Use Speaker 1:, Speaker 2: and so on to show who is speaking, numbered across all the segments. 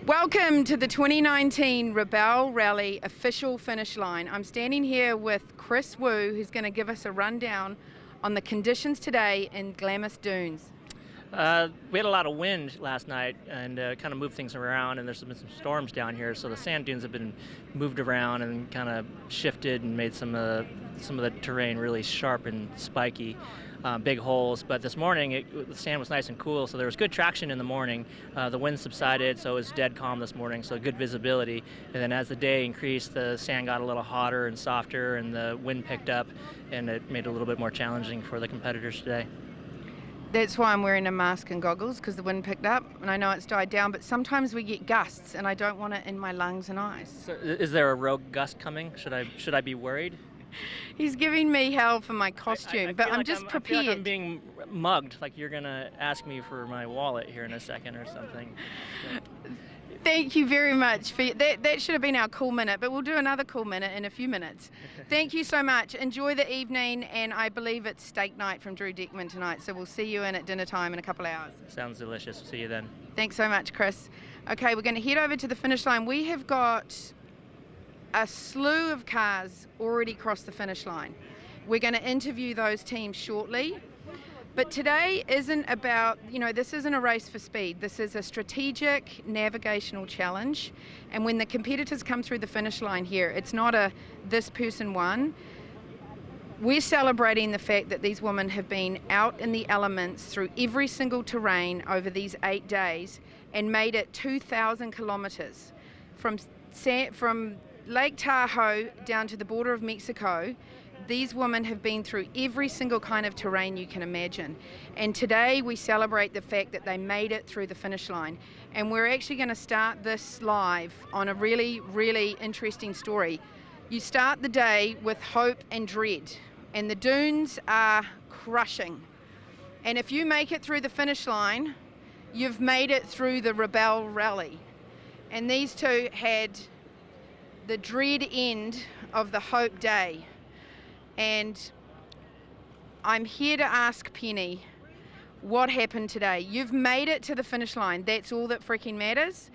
Speaker 1: Welcome to the 2019 Rebelle Rally official finish line. I'm standing here with Chris Wu, who's going to give us a rundown on the conditions today in Glamis Dunes.
Speaker 2: We had a lot of wind last night and kind of moved things around, and there's been some storms down here, so the sand dunes have been moved around and kind of shifted and made some of the terrain really sharp and spiky. Big holes, but this morning the sand was nice and cool, so there was good traction in the morning. The wind subsided, so it was dead calm this morning, so good visibility. And then as the day increased, the sand got a little hotter and softer, and the wind picked up, and it made it a little bit more challenging for the competitors today.
Speaker 1: That's why I'm wearing a mask and goggles, because the wind picked up, and I know it's died down, but sometimes we get gusts, and I don't want it in my lungs and eyes.
Speaker 2: So is there a rogue gust coming? Should I be worried?
Speaker 1: He's giving me hell for my costume, but I'm just prepared.
Speaker 2: I feel like I'm being mugged, like you're going to ask me for my wallet here in a second or something. So.
Speaker 1: Thank you very much. That should have been our cool minute, but we'll do another cool minute in a few minutes. Thank you so much. Enjoy the evening, and I believe it's steak night from Drew Dickman tonight, so we'll see you in at dinner time in a couple of hours.
Speaker 2: Sounds delicious. See you then.
Speaker 1: Thanks so much, Chris. Okay, we're going to head over to the finish line. We have got a slew of cars already crossed the finish line. We're going to interview those teams shortly. But today isn't about, this isn't a race for speed. This is a strategic navigational challenge. And when the competitors come through the finish line here, it's not a this person won. We're celebrating the fact that these women have been out in the elements through every single terrain over these 8 days and made it 2,000 kilometers from Lake Tahoe down to the border of Mexico. These women have been through every single kind of terrain you can imagine. And today we celebrate the fact that they made it through the finish line. And we're actually going to start this live on a really, really interesting story. You start the day with hope and dread, and the dunes are crushing. And if you make it through the finish line, you've made it through the Rebelle Rally. And these two had the dread end of the hope day. And I'm here to ask Penny, what happened today? You've made it to the finish line. That's all that freaking matters.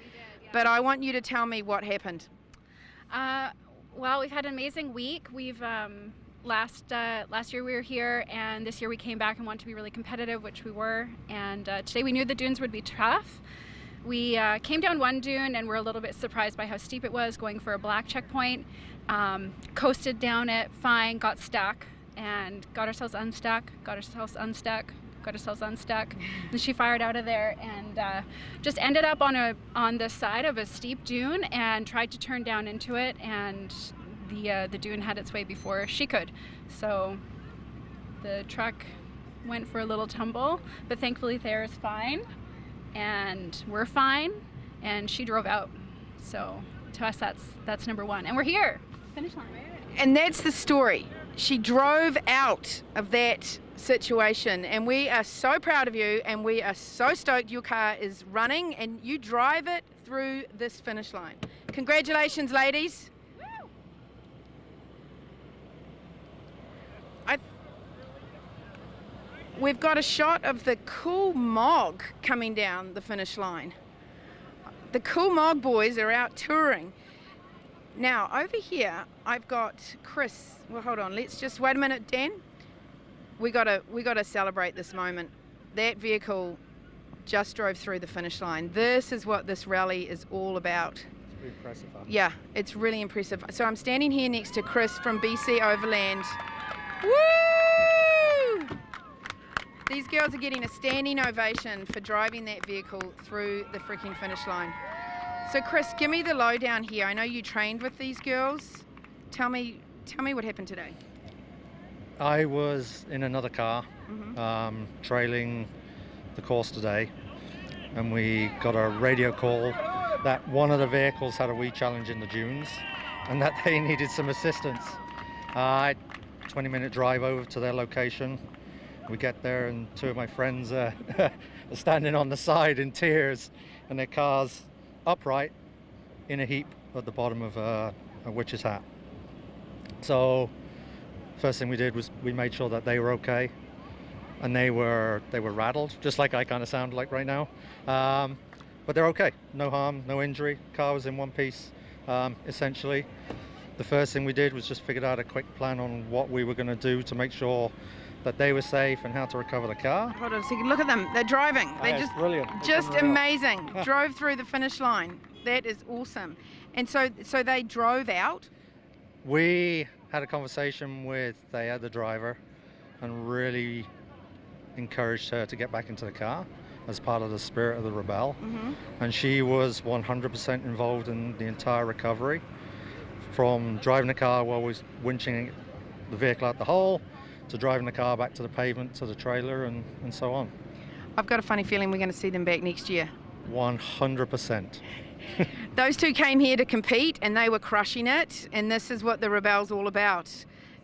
Speaker 1: But I want you to tell me what happened.
Speaker 3: Well, we've had an amazing week. We've last year we were here, and this year we came back and wanted to be really competitive, which we were. And today we knew the dunes would be tough. We came down one dune and we're a little bit surprised by how steep it was, going for a black checkpoint. Coasted down it fine, got stuck, and got ourselves unstuck. And she fired out of there and just ended up on the side of a steep dune and tried to turn down into it, and the dune had its way before she could. So the truck went for a little tumble, but thankfully Thayer's fine. And we're fine, and she drove out. So to us, that's number one. And we're here, finish line.
Speaker 1: And that's the story. She drove out of that situation, and we are so proud of you, and we are so stoked your car is running, and you drive it through this finish line. Congratulations, ladies. We've got a shot of the Cool Mog coming down the finish line. The Cool Mog boys are out touring. Now, over here, I've got Chris. Well, hold on. Let's just wait a minute, Dan. We gotta celebrate this moment. That vehicle just drove through the finish line. This is what this rally is all about.
Speaker 4: It's pretty impressive. Huh?
Speaker 1: Yeah, it's really impressive. So I'm standing here next to Chris from BC Overland. Woo! These girls are getting a standing ovation for driving that vehicle through the freaking finish line. So Chris, give me the lowdown here. I know you trained with these girls. Tell me what happened today.
Speaker 4: I was in another car, trailing the course today, and we got a radio call that one of the vehicles had a wee challenge in the dunes and that they needed some assistance. 20-minute drive over to their location. We get there and two of my friends are standing on the side in tears, and their car's upright in a heap at the bottom of a witch's hat. So first thing we did was we made sure that they were okay, and they were rattled, just like I kind of sound like right now. but they're okay. No harm, no injury. Car was in one piece, essentially. The first thing we did was just figured out a quick plan on what we were going to do to make sure that they were safe and how to recover the car.
Speaker 1: Hold on a second. Look at them. They're driving. They're
Speaker 4: It's brilliant.
Speaker 1: just amazing. Drove through the finish line. That is awesome. And so they drove out.
Speaker 4: We had a conversation with the other driver and really encouraged her to get back into the car as part of the spirit of the Rebelle. And she was 100% involved in the entire recovery, from driving the car while we was winching the vehicle out the hole, to driving the car back to the pavement, to the trailer, and so on.
Speaker 1: I've got a funny feeling we're going to see them back next year.
Speaker 4: 100%.
Speaker 1: Those two came here to compete and they were crushing it, and this is what the Rebelle's all about.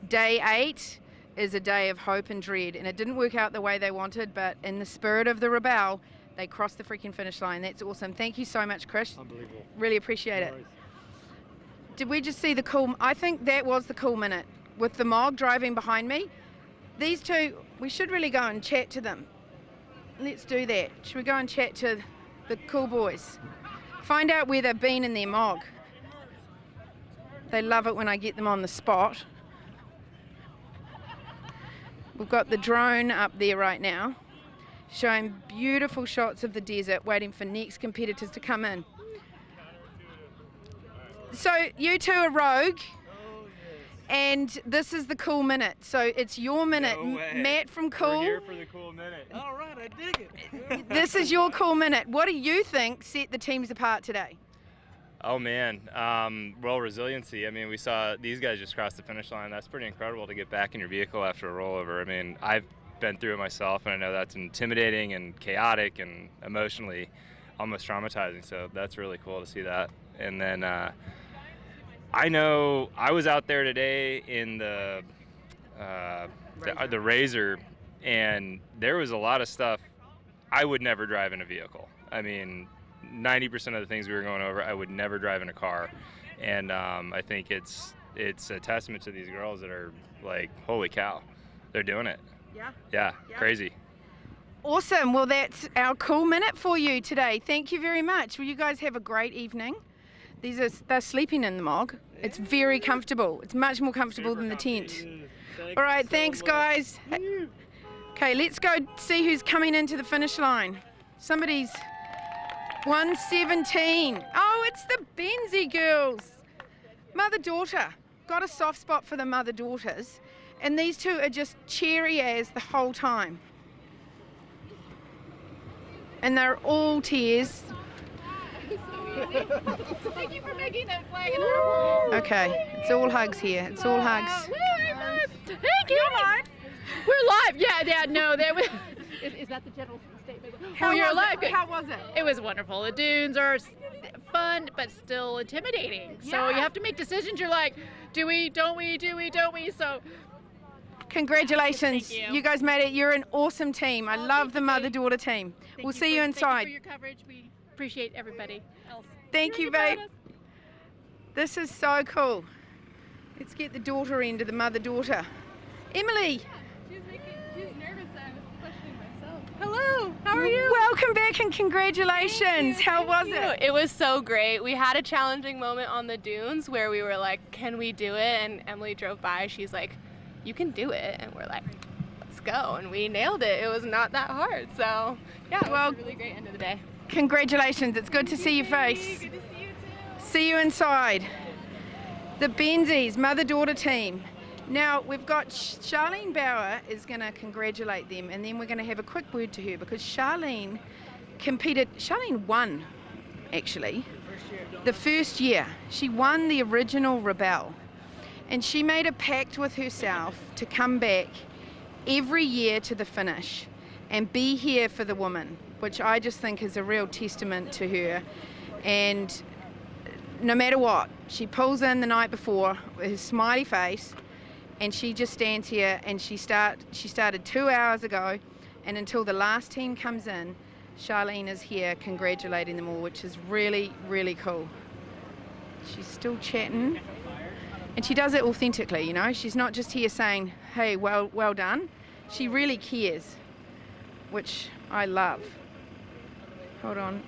Speaker 1: Day 8 is a day of hope and dread, and it didn't work out the way they wanted, but in the spirit of the Rebelle, they crossed the freaking finish line. That's awesome. Thank you so much, Chris.
Speaker 4: Unbelievable.
Speaker 1: Really appreciate it. Did we just see the cool, I think that was the cool minute with the Mog driving behind me. These two, we should really go and chat to them. Let's do that. Should we go and chat to the cool boys? Find out where they've been in their Mog. They love it when I get them on the spot. We've got the drone up there right now, showing beautiful shots of the desert, waiting for next competitors to come in. So you two are Rogue, and this is the cool minute. So it's your minute.
Speaker 5: No way.
Speaker 1: Matt from Cool.
Speaker 5: We're here for the cool minute. All right, I dig it.
Speaker 1: This is your cool minute. What do you think set the teams apart today?
Speaker 5: Oh man, well, resiliency. I mean, we saw these guys just cross the finish line. That's pretty incredible to get back in your vehicle after a rollover. I mean, I've been through it myself, and I know that's intimidating and chaotic and emotionally almost traumatizing. So that's really cool to see that. And then I know I was out there today in the Razor, and there was a lot of stuff I would never drive in a vehicle. I mean, 90% of the things we were going over, I would never drive in a car. And I think it's a testament to these girls that are like, holy cow, they're doing it. Yeah, crazy.
Speaker 1: Awesome. Well, that's our cool minute for you today. Thank you very much. Well, you guys have a great evening. They're sleeping in the Mog. It's very comfortable. It's much more comfortable than the tent. All right, thanks guys. Okay, let's go see who's coming into the finish line. Somebody's 117. Oh, it's the Benzie girls. Mother-daughter. Got a soft spot for the mother-daughters. And these two are just cheery as the whole time. And they're all tears.
Speaker 3: Thank you for making that flag in our
Speaker 1: Okay, it's all hugs here. It's all hugs.
Speaker 3: Thank you. You're live. We're live. Yeah, no, that was. Is that the general statement?
Speaker 1: How
Speaker 3: you're
Speaker 1: was
Speaker 3: live.
Speaker 1: it? How was it?
Speaker 3: It was wonderful. The dunes are fun, but still intimidating. So you have to make decisions. You're like, do we, don't we, do we, don't we? So.
Speaker 1: Congratulations.
Speaker 3: Thank you.
Speaker 1: You guys made it. You're an awesome team. I love the mother-daughter team. We'll see you inside.
Speaker 3: Thank you for your coverage. We appreciate everybody else.
Speaker 1: Thank you, babe. This is so cool. Let's get the daughter end of the mother-daughter. Emily.
Speaker 6: She's nervous. I was questioning myself. Hello, how are you?
Speaker 1: Welcome back and congratulations. How was it?
Speaker 6: It was so great. We had a challenging moment on the dunes where we were like, can we do it? And Emily drove by. She's like, you can do it. And we're like, let's go. And we nailed it. It was not that hard. So yeah, it was a really great end of the day.
Speaker 1: Congratulations. It's good to see your face.
Speaker 6: Good to see you too.
Speaker 1: See you inside. The Benzies mother-daughter team. Now we've got Charlene Bauer is going to congratulate them, and then we're going to have a quick word to her because Charlene competed. Charlene won, actually, the first year. She won the original Rebelle, and she made a pact with herself to come back every year to the finish and be here for the women, which I just think is a real testament to her. And no matter what, she pulls in the night before with her smiley face, and she just stands here, and she started 2 hours ago, and until the last team comes in, Charlene is here congratulating them all, which is really, really cool. She's still chatting, and she does it authentically, you know. She's not just here saying, hey, well done. She really cares, which I love. Hold on.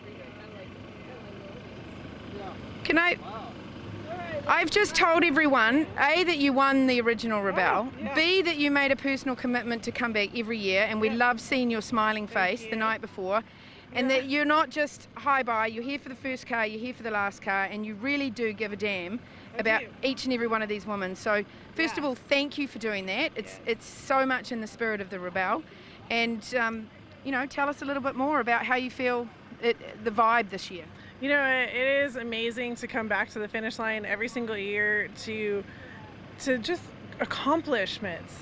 Speaker 1: I've just told everyone, A, that you won the original Rebelle, B, that you made a personal commitment to come back every year, and we love seeing your smiling face the night before, and that you're not just hi-bye, you're here for the first car, you're here for the last car, and you really do give a damn about each and every one of these women. So first of all, thank you for doing that. It's so much in the spirit of the Rebelle, and tell us a little bit more about how you feel the vibe this year.
Speaker 7: It is amazing to come back to the finish line every single year to just accomplishments.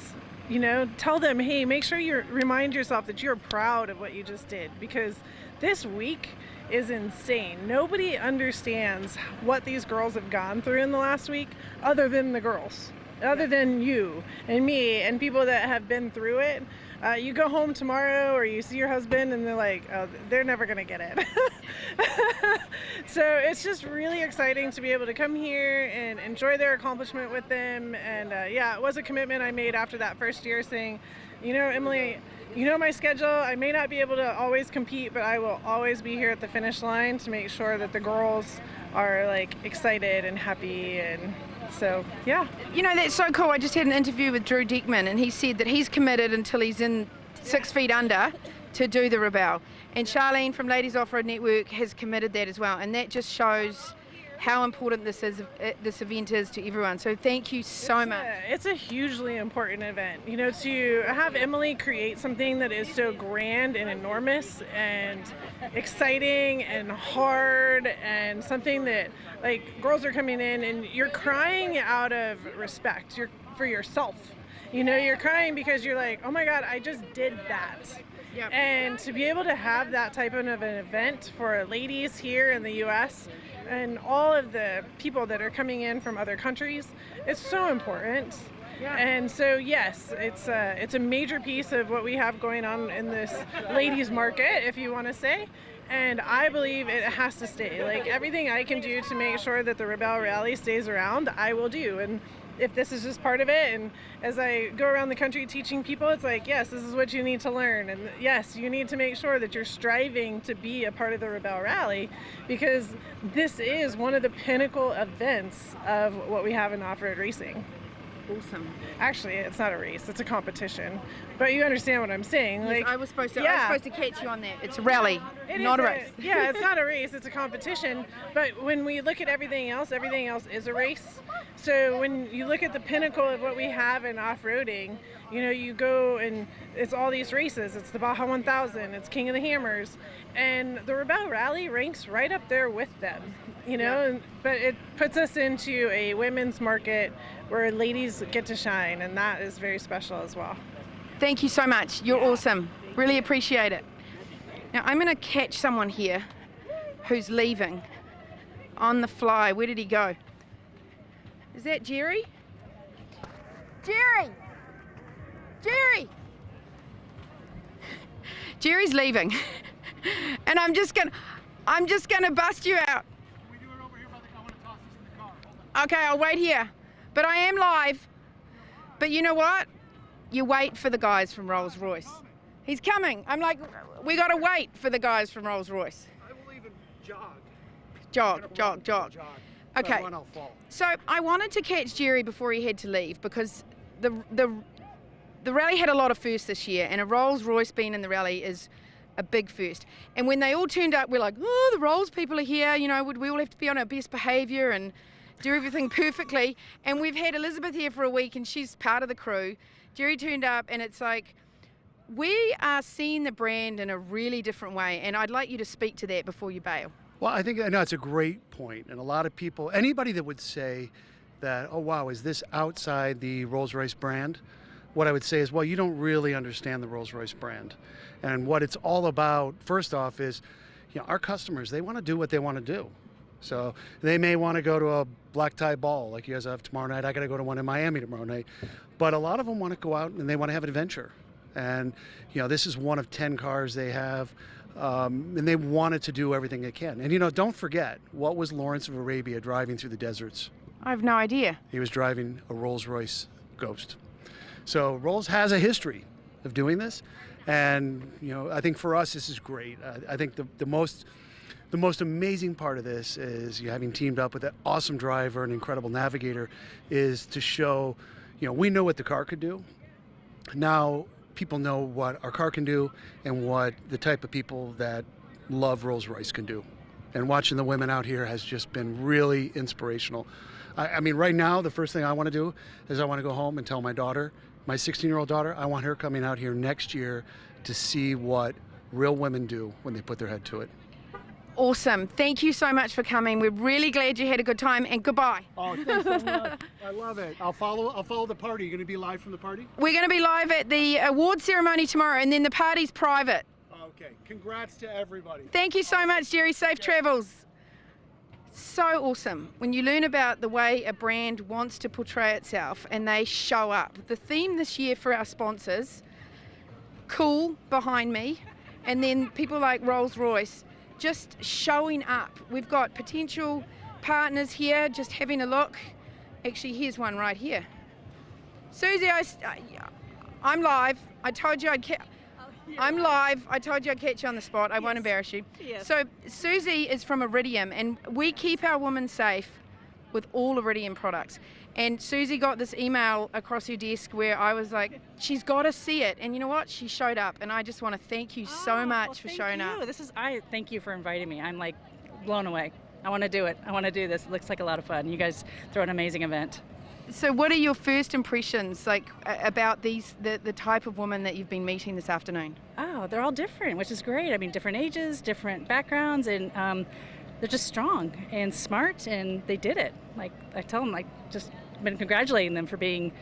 Speaker 7: Tell them, hey, make sure you remind yourself that you're proud of what you just did, because this week is insane. Nobody understands what these girls have gone through in the last week other than the girls, other than you and me and people that have been through it. You go home tomorrow or you see your husband and they're like, oh, they're never going to get it. So it's just really exciting to be able to come here and enjoy their accomplishment with them. And it was a commitment I made after that first year, saying, Emily, my schedule, I may not be able to always compete, but I will always be here at the finish line to make sure that the girls are excited and happy. And so, yeah.
Speaker 1: That's so cool. I just had an interview with Drew Diekman, and he said that he's committed until he's in 6 feet under to do the Rebelle. And Charlene from Ladies Off-Road Network has committed that as well. And that just shows how important this event is to everyone. So thank you so much.
Speaker 7: It's a hugely important event. To have Emily create something that is so grand and enormous and exciting and hard, and something that girls are coming in and you're crying out of respect for yourself. You're crying because you're like, oh my God, I just did that. Yep. And to be able to have that type of an event for ladies here in the U.S. and all of the people that are coming in from other countries, it's so important. Yeah. And so, yes, it's a major piece of what we have going on in this ladies market, if you want to say. And I believe it has to stay. Everything I can do to make sure that the Rebelle Rally stays around, I will do. And if this is just part of it, and as I go around the country teaching people, it's yes, this is what you need to learn. And yes, you need to make sure that you're striving to be a part of the Rebelle Rally, because this is one of the pinnacle events of what we have in off-road racing.
Speaker 1: Awesome.
Speaker 7: Actually, it's not a race, it's a competition. But you understand what I'm saying.
Speaker 1: Yes, I was supposed to catch you on that. It's a rally, not a race.
Speaker 7: Yeah, it's not a race, it's a competition. But when we look at everything else is a race. So when you look at the pinnacle of what we have in off-roading, you go and it's all these races. It's the Baja 1000, it's King of the Hammers, and the Rebelle Rally ranks right up there with them. But it puts us into a women's market where ladies get to shine, and that is very special as well.
Speaker 1: Thank you so much. You're awesome. Really appreciate it. Now I'm going to catch someone here who's leaving on the fly. Where did he go? Is that Jerry? Jerry! Jerry! Jerry's leaving. And I'm just gonna bust you out.
Speaker 8: Can we do it over here by the car? I want to toss this in the car.
Speaker 1: Okay, I'll wait here. But I am live. But you know what? You wait for the guys from Rolls-Royce. He's coming. I'm like, we gotta wait for the guys from Rolls-Royce.
Speaker 8: I will even jog.
Speaker 1: Jog. Okay. So I wanted to catch Jerry before he had to leave, because the rally had a lot of firsts this year, and a Rolls-Royce being in the rally is a big first. And when they all turned up, we're like, oh, the Rolls people are here, we all have to be on our best behaviour and do everything perfectly. And we've had Elizabeth here for a week, and she's part of the crew. Jerry turned up, and it's like, we are seeing the brand in a really different way, and I'd like you to speak to that before you bail.
Speaker 8: Well, I think it's a great point, and a lot of people, anybody that would say that, oh wow, is this outside the Rolls-Royce brand? What I would say is, well, you don't really understand the Rolls-Royce brand. And what it's all about, first off, is our customers, they want to do what they want to do. So they may want to go to a black tie ball like you guys have tomorrow night. I got to go to one in Miami tomorrow night. But a lot of them want to go out and they want to have an adventure. And this is one of 10 cars they have. And they wanted to do everything they can. And don't forget, what was Lawrence of Arabia driving through the deserts?
Speaker 1: I have no idea.
Speaker 8: He was driving a Rolls-Royce Ghost. So Rolls has a history of doing this. And, I think for us, this is great. I think the most the most amazing part of this is you having teamed up with an awesome driver, an incredible navigator, is to show, we know what the car could do. Now people know what our car can do and what the type of people that love Rolls-Royce can do. And watching the women out here has just been really inspirational. I mean, right now, the first thing I want to do is I want to go home and tell my daughter, my 16-year-old daughter, I want her coming out here next year to see what real women do when they put their head to it.
Speaker 1: Awesome. Thank you so much for coming. We're really glad you had a good time, and goodbye.
Speaker 8: Oh, thanks so much. I love it. I'll follow the party. You're going to be live from the party?
Speaker 1: We're going to be live at the award ceremony tomorrow, and then the party's private.
Speaker 8: Okay. Congrats to everybody.
Speaker 1: Thank you so much, Jerry. Safe travels. So awesome when you learn about the way a brand wants to portray itself and they show up. The theme this year for our sponsors, cool behind me, and then people like Rolls-Royce just showing up. We've got potential partners here just having a look. Actually, here's one right here. Susie, I'm live. I told you I'm live. I told you I'd catch you on the spot. I won't embarrass you.
Speaker 9: Yes.
Speaker 1: So Susie is from Iridium, and we keep our women safe with all Iridium products. And Susie got this email across her desk where I was like, she's got to see it. And you know what? She showed up, and I just want to thank you so much for showing up.
Speaker 9: I thank you for inviting me. I'm like blown away. I want to do it. I want to do this. It looks like a lot of fun. You guys throw an amazing event.
Speaker 1: So what are your first impressions about the type of woman that you've been meeting this afternoon?
Speaker 9: Oh, they're all different, which is great. I mean, different ages, different backgrounds, and they're just strong and smart, and they did it. Like I tell them, just been congratulating them for being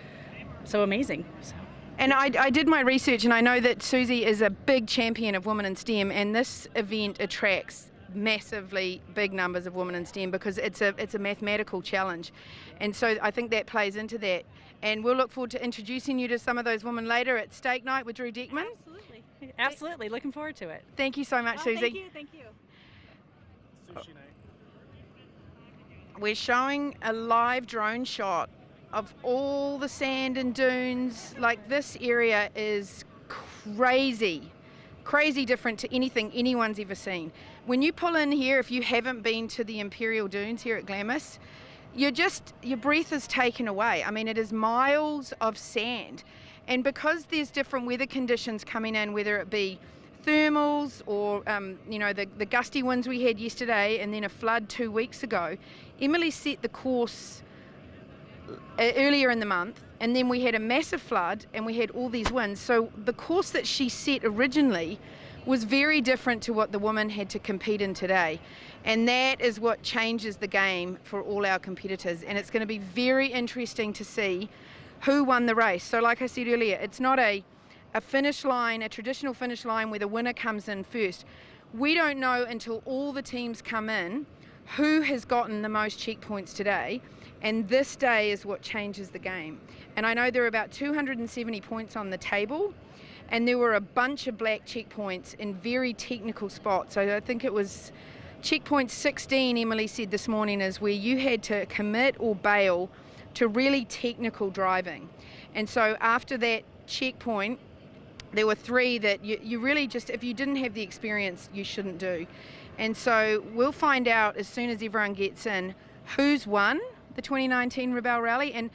Speaker 9: so amazing. So.
Speaker 1: And I did my research, and I know that Susie is a big champion of women in STEM, and this event attracts massively big numbers of women in STEM because it's a mathematical challenge, and so I think that plays into that. And we'll look forward to introducing you to some of those women later at steak night with Drew Dickman.
Speaker 9: Absolutely, looking forward to it.
Speaker 1: Thank you so much, Susie.
Speaker 9: Thank you.
Speaker 8: Sushi night.
Speaker 1: We're showing a live drone shot of all the sand and dunes. Like, this area is crazy different to anything anyone's ever seen. When you pull in here, if you haven't been to the Imperial Dunes here at Glamis, your breath is taken away. I mean, it is miles of sand. And because there's different weather conditions coming in, whether it be thermals or, the gusty winds we had yesterday and then a flood 2 weeks ago, Emily set the course earlier in the month, and then we had a massive flood and we had all these winds. So the course that she set originally was very different to what the women had to compete in today. And that is what changes the game for all our competitors. And it's going to be very interesting to see who won the race. So like I said earlier, it's not a finish line, a traditional finish line where the winner comes in first. We don't know until all the teams come in who has gotten the most checkpoints today. And this day is what changes the game. And I know there are about 270 points on the table, and there were a bunch of black checkpoints in very technical spots. So I think it was checkpoint 16, Emily said this morning, is where you had to commit or bail to really technical driving. And so after that checkpoint, there were 3 that you really just, if you didn't have the experience, you shouldn't do. And so we'll find out as soon as everyone gets in who's won the 2019 Rebelle Rally. And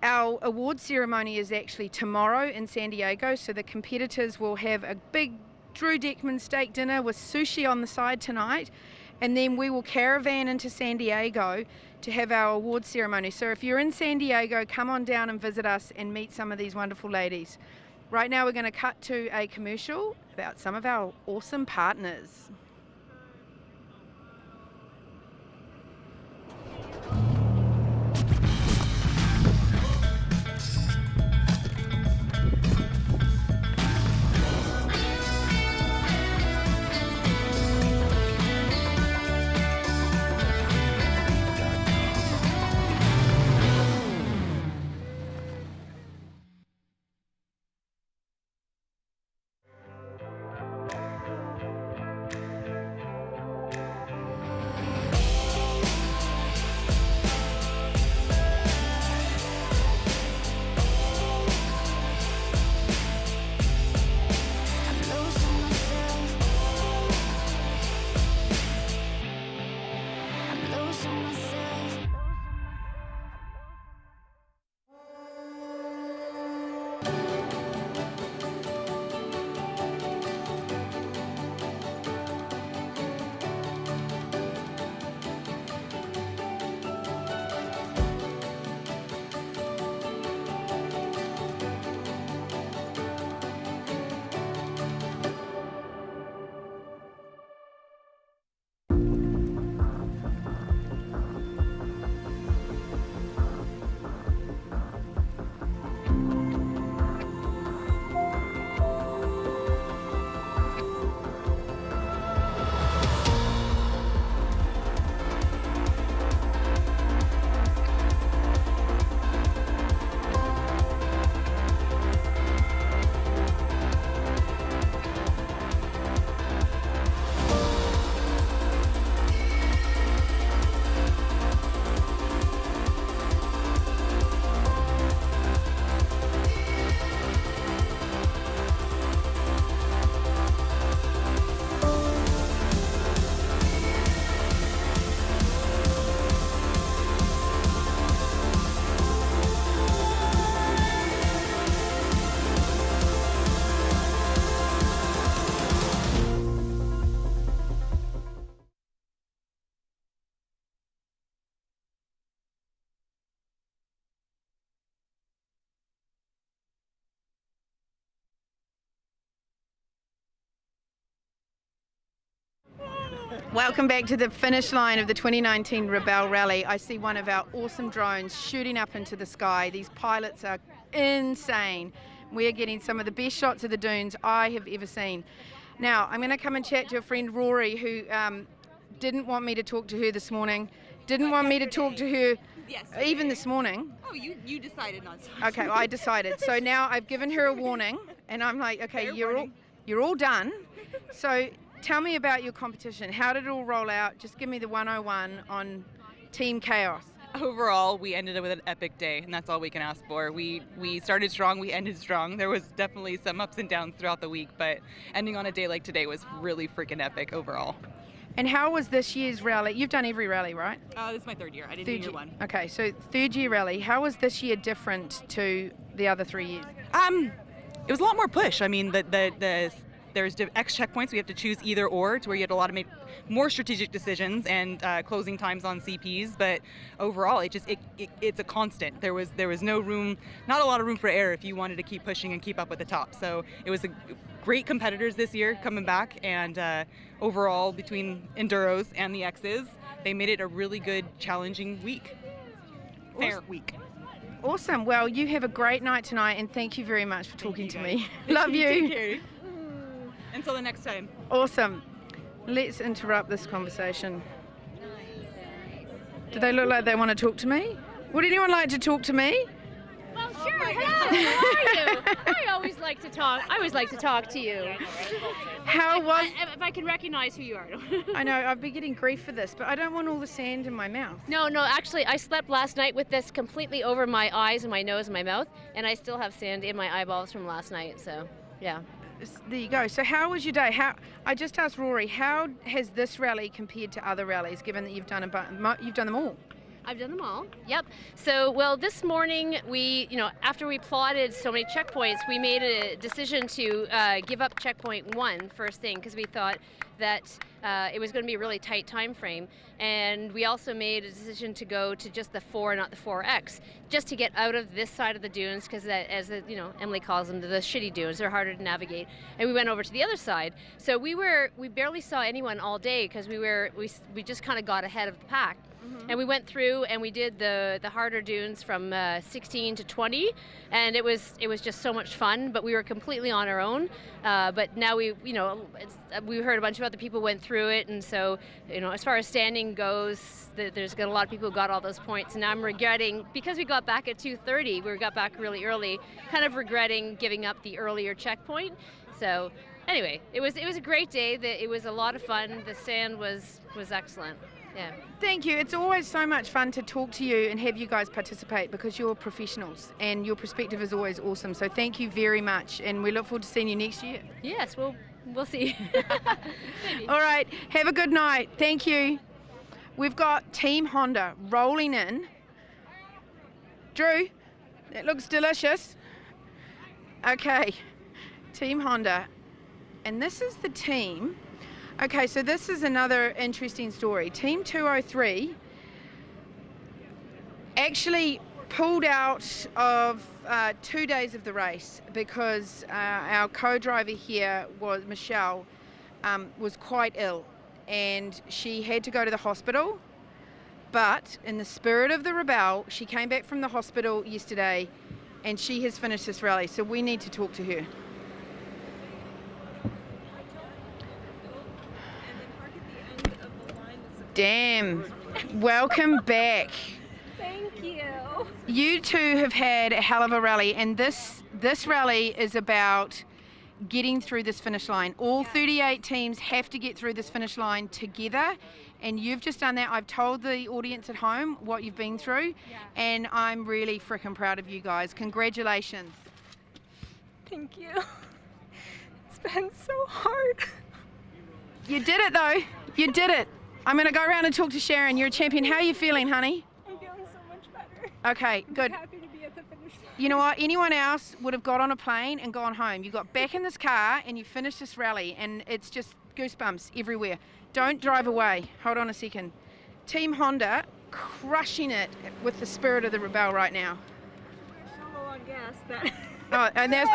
Speaker 1: our award ceremony is actually tomorrow in San Diego, so the competitors will have a big Drew Dickman steak dinner with sushi on the side tonight, and then we will caravan into San Diego to have our award ceremony. So if you're in San Diego, come on down and visit us and meet some of these wonderful ladies. Right now we're going to cut to a commercial about some of our awesome partners. Welcome back to the finish line of the 2019 Rebelle Rally. I see one of our awesome drones shooting up into the sky. These pilots are insane. We are getting some of the best shots of the dunes I have ever seen. Now, I'm going to come and chat to a friend, Rory, who didn't want me to talk to her this morning, didn't want me to talk to her even this morning.
Speaker 10: Oh, you decided not to.
Speaker 1: Okay, well, I decided. So now I've given her a warning, and I'm like, okay, you're all done. So tell me about your competition. How did it all roll out? Just give me the 101 on Team Chaos.
Speaker 10: Overall, we ended up with an epic day, and that's all we can ask for. We started strong, we ended strong. There was definitely some ups and downs throughout the week, but ending on a day like today was really freaking epic overall.
Speaker 1: And how was this year's rally? You've done every rally, right?
Speaker 10: This is my third year. I didn't do year one.
Speaker 1: Okay, so third year rally. How was this year different to the other 3 years?
Speaker 10: It was a lot more push. I mean, there's X checkpoints. We have to choose either or, to where you had a lot of make more strategic decisions and closing times on CPs. But overall, it's a constant. There was no room, not a lot of room for error if you wanted to keep pushing and keep up with the top. So it was a great competitors this year coming back, and overall between Enduros and the X's, they made it a really good, challenging week. Fair week.
Speaker 1: Awesome. Well, you have a great night tonight, and thank you very much for talking to me. Love you.
Speaker 10: Take care. Until the next time.
Speaker 1: Awesome. Let's interrupt this conversation. Do they look like they want to talk to me? Would anyone like to talk to me?
Speaker 11: Well, sure. Hello. How are you? I always like to talk. I always like to talk to you.
Speaker 1: How was?
Speaker 11: If I can recognize who you are.
Speaker 1: I know I've been getting grief for this, but I don't want all the sand in my mouth.
Speaker 11: No. Actually, I slept last night with this completely over my eyes and my nose and my mouth, and I still have sand in my eyeballs from last night. So, yeah.
Speaker 1: There you go. So how was your day? I just asked Rory, how has this rally compared to other rallies, given that you've done them all?
Speaker 11: I've done them all. Yep. So, well, this morning after we plotted so many checkpoints, we made a decision to give up checkpoint 1 first thing, because we thought that it was going to be a really tight time frame, and we also made a decision to go to just the 4, not the 4X, just to get out of this side of the dunes, because as Emily calls them, the shitty dunes, they're harder to navigate. And we went over to the other side. So we barely saw anyone all day, because we just kind of got ahead of the pack. And we went through and we did the harder dunes from 16 to 20, and it was just so much fun. But we were completely on our own. But now we heard a bunch of other people went through it, and so as far as standing goes, there's a lot of people who got all those points. And now I'm regretting, because we got back at 2:30, we got back really early, kind of regretting giving up the earlier checkpoint. So anyway, it was a great day. It was a lot of fun. The sand was excellent. Yeah.
Speaker 1: Thank you. It's always so much fun to talk to you and have you guys participate, because you're professionals and your perspective is always awesome. So thank you very much, and we look forward to seeing you next year.
Speaker 11: Yes, we'll see.
Speaker 1: All right. Have a good night. Thank you. We've got Team Honda rolling in. Drew, that looks delicious. Okay. Team Honda. And this is the team. Okay, so this is another interesting story. Team 203 actually pulled out of 2 days of the race because our co-driver here, Michelle, was quite ill, and she had to go to the hospital. But in the spirit of the Rebelle, she came back from the hospital yesterday, and she has finished this rally, so we need to talk to her. Damn. Welcome back.
Speaker 12: Thank you.
Speaker 1: You two have had a hell of a rally, and this rally is about getting through this finish line. All 38 teams have to get through this finish line together, and you've just done that. I've told the audience at home what you've been through, and I'm really freaking proud of you guys. Congratulations.
Speaker 12: Thank you. It's been so hard.
Speaker 1: You did it, though. You did it. I'm going to go around and talk to Sharon. You're a champion. How are you feeling, honey?
Speaker 12: I'm feeling so much better.
Speaker 1: Okay, good.
Speaker 12: I'm happy to be at the finish line.
Speaker 1: You know what? Anyone else would have got on a plane and gone home. You got back in this car and you finished this rally, and it's just goosebumps everywhere. Don't drive away. Hold on a second. Team Honda crushing it with the spirit of the Rebelle right now.
Speaker 12: So low on gas that
Speaker 1: Oh, and they're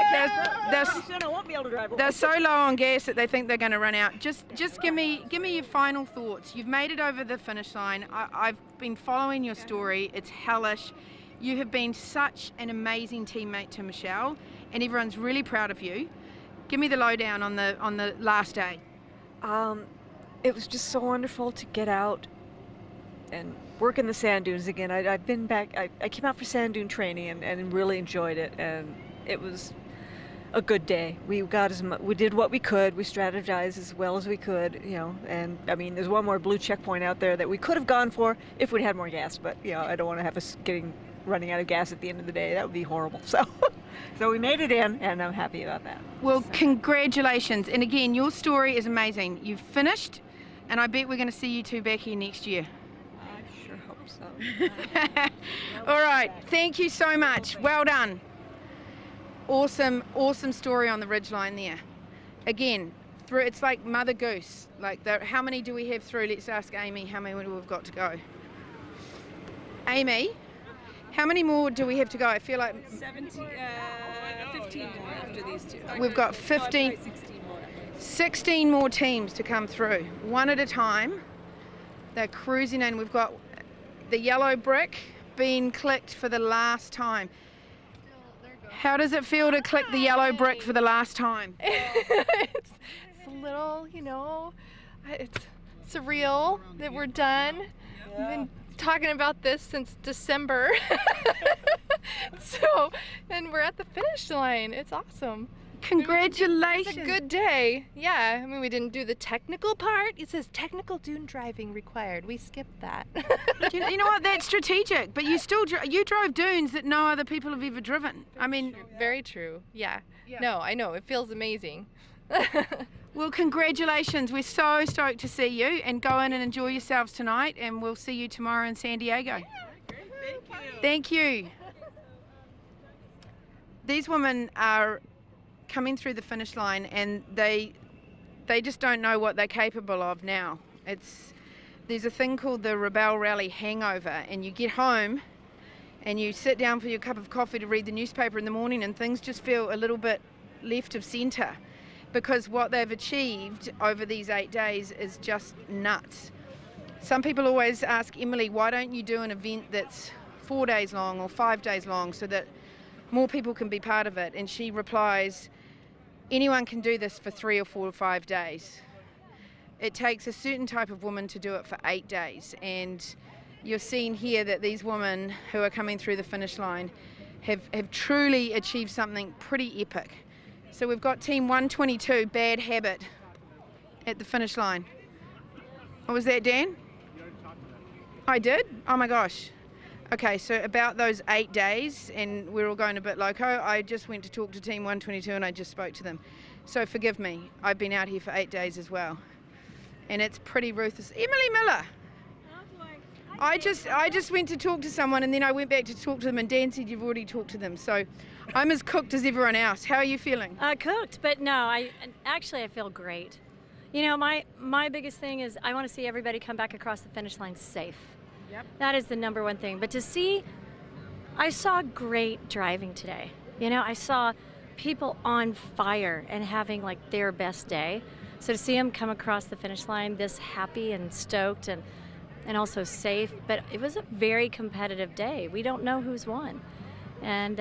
Speaker 1: so low on gas that they think they're going to run out. Just give me your final thoughts. You've made it over the finish line. I've been following your story. It's hellish. You have been such an amazing teammate to Michelle, and everyone's really proud of you. Give me the lowdown on the last day.
Speaker 13: It was just so wonderful to get out and work in the sand dunes again. I've been back. I came out for sand dune training and really enjoyed it, and it was a good day. We did what we could. We strategized as well as we could, and I mean, there's one more blue checkpoint out there that we could have gone for if we'd had more gas, but I don't want to have us running out of gas at the end of the day. That would be horrible. So we made it in, and I'm happy about that.
Speaker 1: Well, congratulations. And again, your story is amazing. You've finished, and I bet we're going to see you two back here next year.
Speaker 13: I sure hope so.
Speaker 1: All right. Thank you so much. Well done. Awesome story on the ridgeline there. Again, it's like Mother Goose. How many do we have through? Let's ask Amy how many we've got to go. Amy, how many more do we have to go? I feel like
Speaker 12: 15 more after these two.
Speaker 1: We've got 16 more teams to come through, one at a time. They're cruising in. We've got the yellow brick being clicked for the last time. How does it feel to click the yellow brick for the last time?
Speaker 14: It's a little, it's surreal that we're done. We've been talking about this since December. And we're at the finish line. It's awesome.
Speaker 1: Congratulations.
Speaker 14: It's a good day. Yeah, I mean, we didn't do the technical part. It says technical dune driving required. We skipped that.
Speaker 1: You know what? That's strategic. But you still you drove dunes that no other people have ever driven. I mean,
Speaker 14: very true. Yeah. No, I know. It feels amazing.
Speaker 1: Well, congratulations. We're so stoked to see you, and go in and enjoy yourselves tonight, and we'll see you tomorrow in San Diego. Thank you. These women are coming through the finish line, and they just don't know what they're capable of now. There's a thing called the Rebelle Rally hangover, and you get home and you sit down for your cup of coffee to read the newspaper in the morning, and things just feel a little bit left of centre, because what they've achieved over these 8 days is just nuts. Some people always ask Emily, why don't you do an event that's 4 days long or 5 days long so that more people can be part of it? And she replies, anyone can do this for 3 or 4 or 5 days. It takes a certain type of woman to do it for 8 days, and you're seeing here that these women who are coming through the finish line have truly achieved something pretty epic. So we've got team 122, Bad Habit, at the finish line. What was that, Dan? I did? Oh my gosh. Okay, so about those 8 days, and we're all going a bit loco, I just went to talk to Team 122 and I just spoke to them. So forgive me, I've been out here for 8 days as well. And it's pretty ruthless. Emily Miller! I just went to talk to someone, and then I went back to talk to them, and Dan said you've already talked to them. So I'm as cooked as everyone else. How are you feeling?
Speaker 15: Cooked, but no, I feel great. My biggest thing is I want to see everybody come back across the finish line safe. Yep. That is the number one thing. But I saw great driving today. I saw people on fire and having like their best day. So to see them come across the finish line this happy and stoked and also safe, but it was a very competitive day. We don't know who's won. And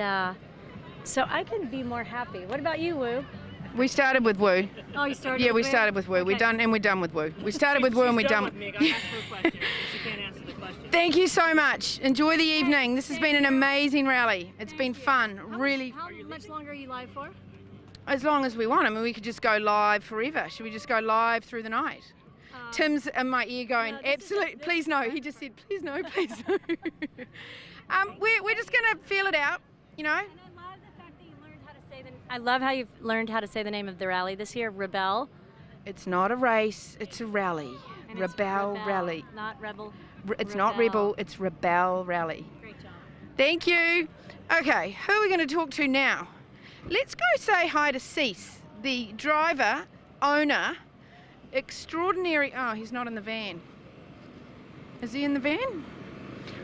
Speaker 15: so I couldn't be more happy. What about you, Woo?
Speaker 1: We started with Woo.
Speaker 15: Oh, you started
Speaker 1: with Woo? Yeah, we
Speaker 15: Woo?
Speaker 1: started with Woo.
Speaker 15: Okay.
Speaker 1: We're done with Woo. We started with Woo and we're done with
Speaker 2: me. I asked her a question. She can't answer the question.
Speaker 1: Thank you so much. Enjoy the evening. This has been an amazing rally. It's been fun. Really.
Speaker 15: How much longer are you live for?
Speaker 1: As long as we want. I mean, we could just go live forever. Should we just go live through the night? Tim's in my ear going, no, absolutely, please no. He just said, please no, please no. We're just going to feel it out,
Speaker 15: And I love the fact that you learned how to say I love how you've learned how to say the name of the rally this year, Rebelle.
Speaker 1: It's not a race, it's a rally. Rebelle Rally.
Speaker 15: Not Rebel.
Speaker 1: It's not Rebel, it's Rebelle Rally.
Speaker 15: Great job.
Speaker 1: Thank you. Okay, who are we going to talk to now? Let's go say hi to Cease, the driver, owner, extraordinary. Oh, he's not in the van. Is he in the van?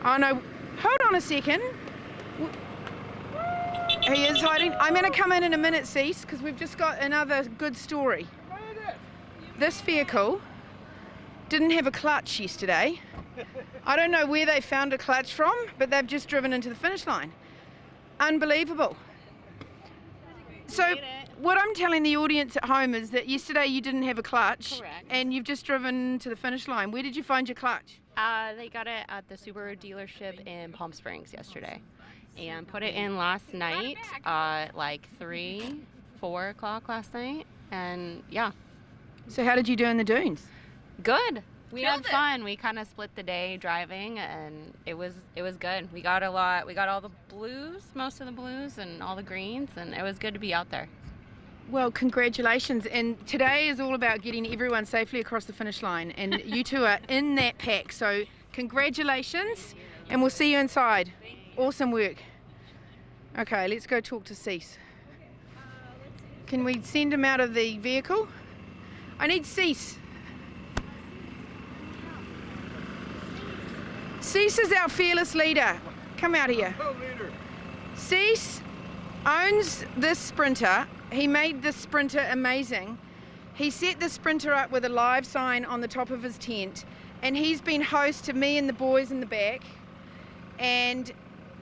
Speaker 1: Oh no, hold on a second. He is hiding. I'm going to come in a minute, Cease, because we've just got another good story. This vehicle didn't have a clutch yesterday. I don't know where they found a clutch from, but they've just driven into the finish line. Unbelievable. So what I'm telling the audience at home is that yesterday you didn't have a clutch.
Speaker 16: Correct.
Speaker 1: And you've just driven to the finish line. Where did you find your clutch?
Speaker 16: They got it at the Subaru dealership in Palm Springs yesterday, and put it in last night, like 3, 4 o'clock last night, and yeah.
Speaker 1: So how did you do in the dunes?
Speaker 16: Good. We had fun. We kind of split the day driving, and it was good. We got all the blues, most of the blues, and all the greens, and it was good to be out there.
Speaker 1: Well, congratulations. And today is all about getting everyone safely across the finish line, and you two are in that pack. So congratulations, and we'll see you inside. Awesome work. Okay, let's go talk to Cease. Can we send him out of the vehicle? I need Cease. Cease is our fearless leader. Come out here. Cease owns this Sprinter. He made this Sprinter amazing. He set the Sprinter up with a live sign on the top of his tent, and he's been host to me and the boys in the back. And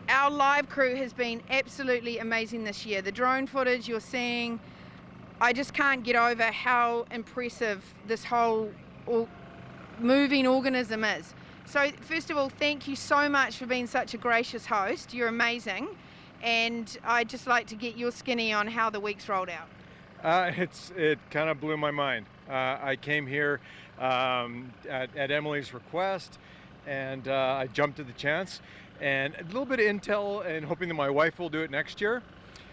Speaker 1: our live crew has been absolutely amazing this year. The drone footage you're seeing, I just can't get over how impressive this whole moving organism is. So first of all, thank you so much for being such a gracious host. You're amazing. And I'd just like to get your skinny on how the week's rolled out.
Speaker 17: It kind of blew my mind. I came here at Emily's request, and I jumped at the chance. And a little bit of intel, and hoping that my wife will do it next year.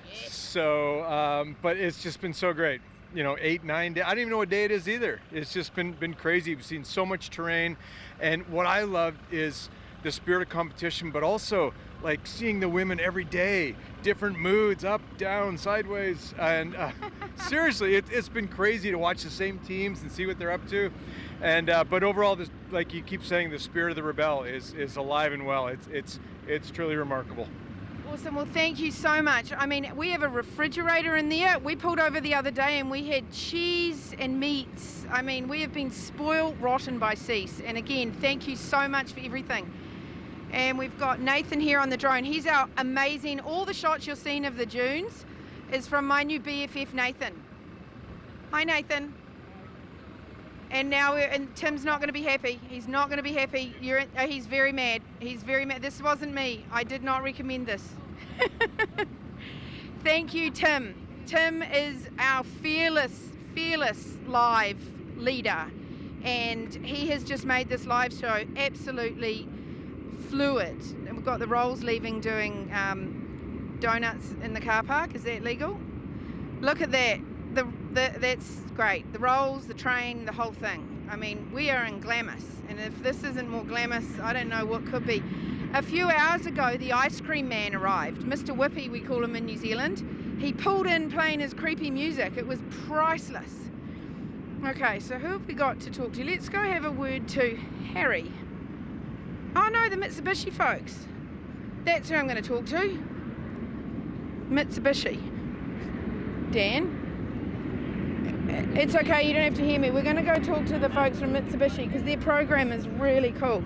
Speaker 17: Yes. So, but it's just been so great. 8, 9 days. I don't even know what day it is either. It's just been crazy. We've seen so much terrain, and what I loved is the spirit of competition, but also like seeing the women every day, different moods, up, down, sideways, and seriously, it's been crazy to watch the same teams and see what they're up to. And but overall, this, like you keep saying, the spirit of the Rebelle is alive and well. It's truly remarkable.
Speaker 1: Awesome. Well, thank you so much. I mean, we have a refrigerator in there. We pulled over the other day and we had cheese and meats. I mean, we have been spoiled rotten by Cease. And again, thank you so much for everything. And we've got Nathan here on the drone. He's our amazing, all the shots you're seeing of the dunes is from my new BFF, Nathan. Hi, Nathan. And now and Tim's not going to be happy. He's not going to be happy. He's very mad. He's very mad. This wasn't me. I did not recommend this. Thank you, Tim. Tim is our fearless live leader. And he has just made this live show absolutely fluid. And we've got the Rolls leaving doing donuts in the car park. Is that legal? Look at that. That's great. The Rolls, the train, the whole thing. I mean, we are in Glamis, and if this isn't more Glamis, I don't know what could be. A few hours ago, the ice cream man arrived. Mr. Whippy, we call him in New Zealand. He pulled in playing his creepy music. It was priceless. Okay, so who have we got to talk to? Let's go have a word to Harry. Oh no, the Mitsubishi folks. That's who I'm going to talk to. Mitsubishi. Dan? It's okay, you don't have to hear me. We're going to go talk to the folks from Mitsubishi because their program is really cool.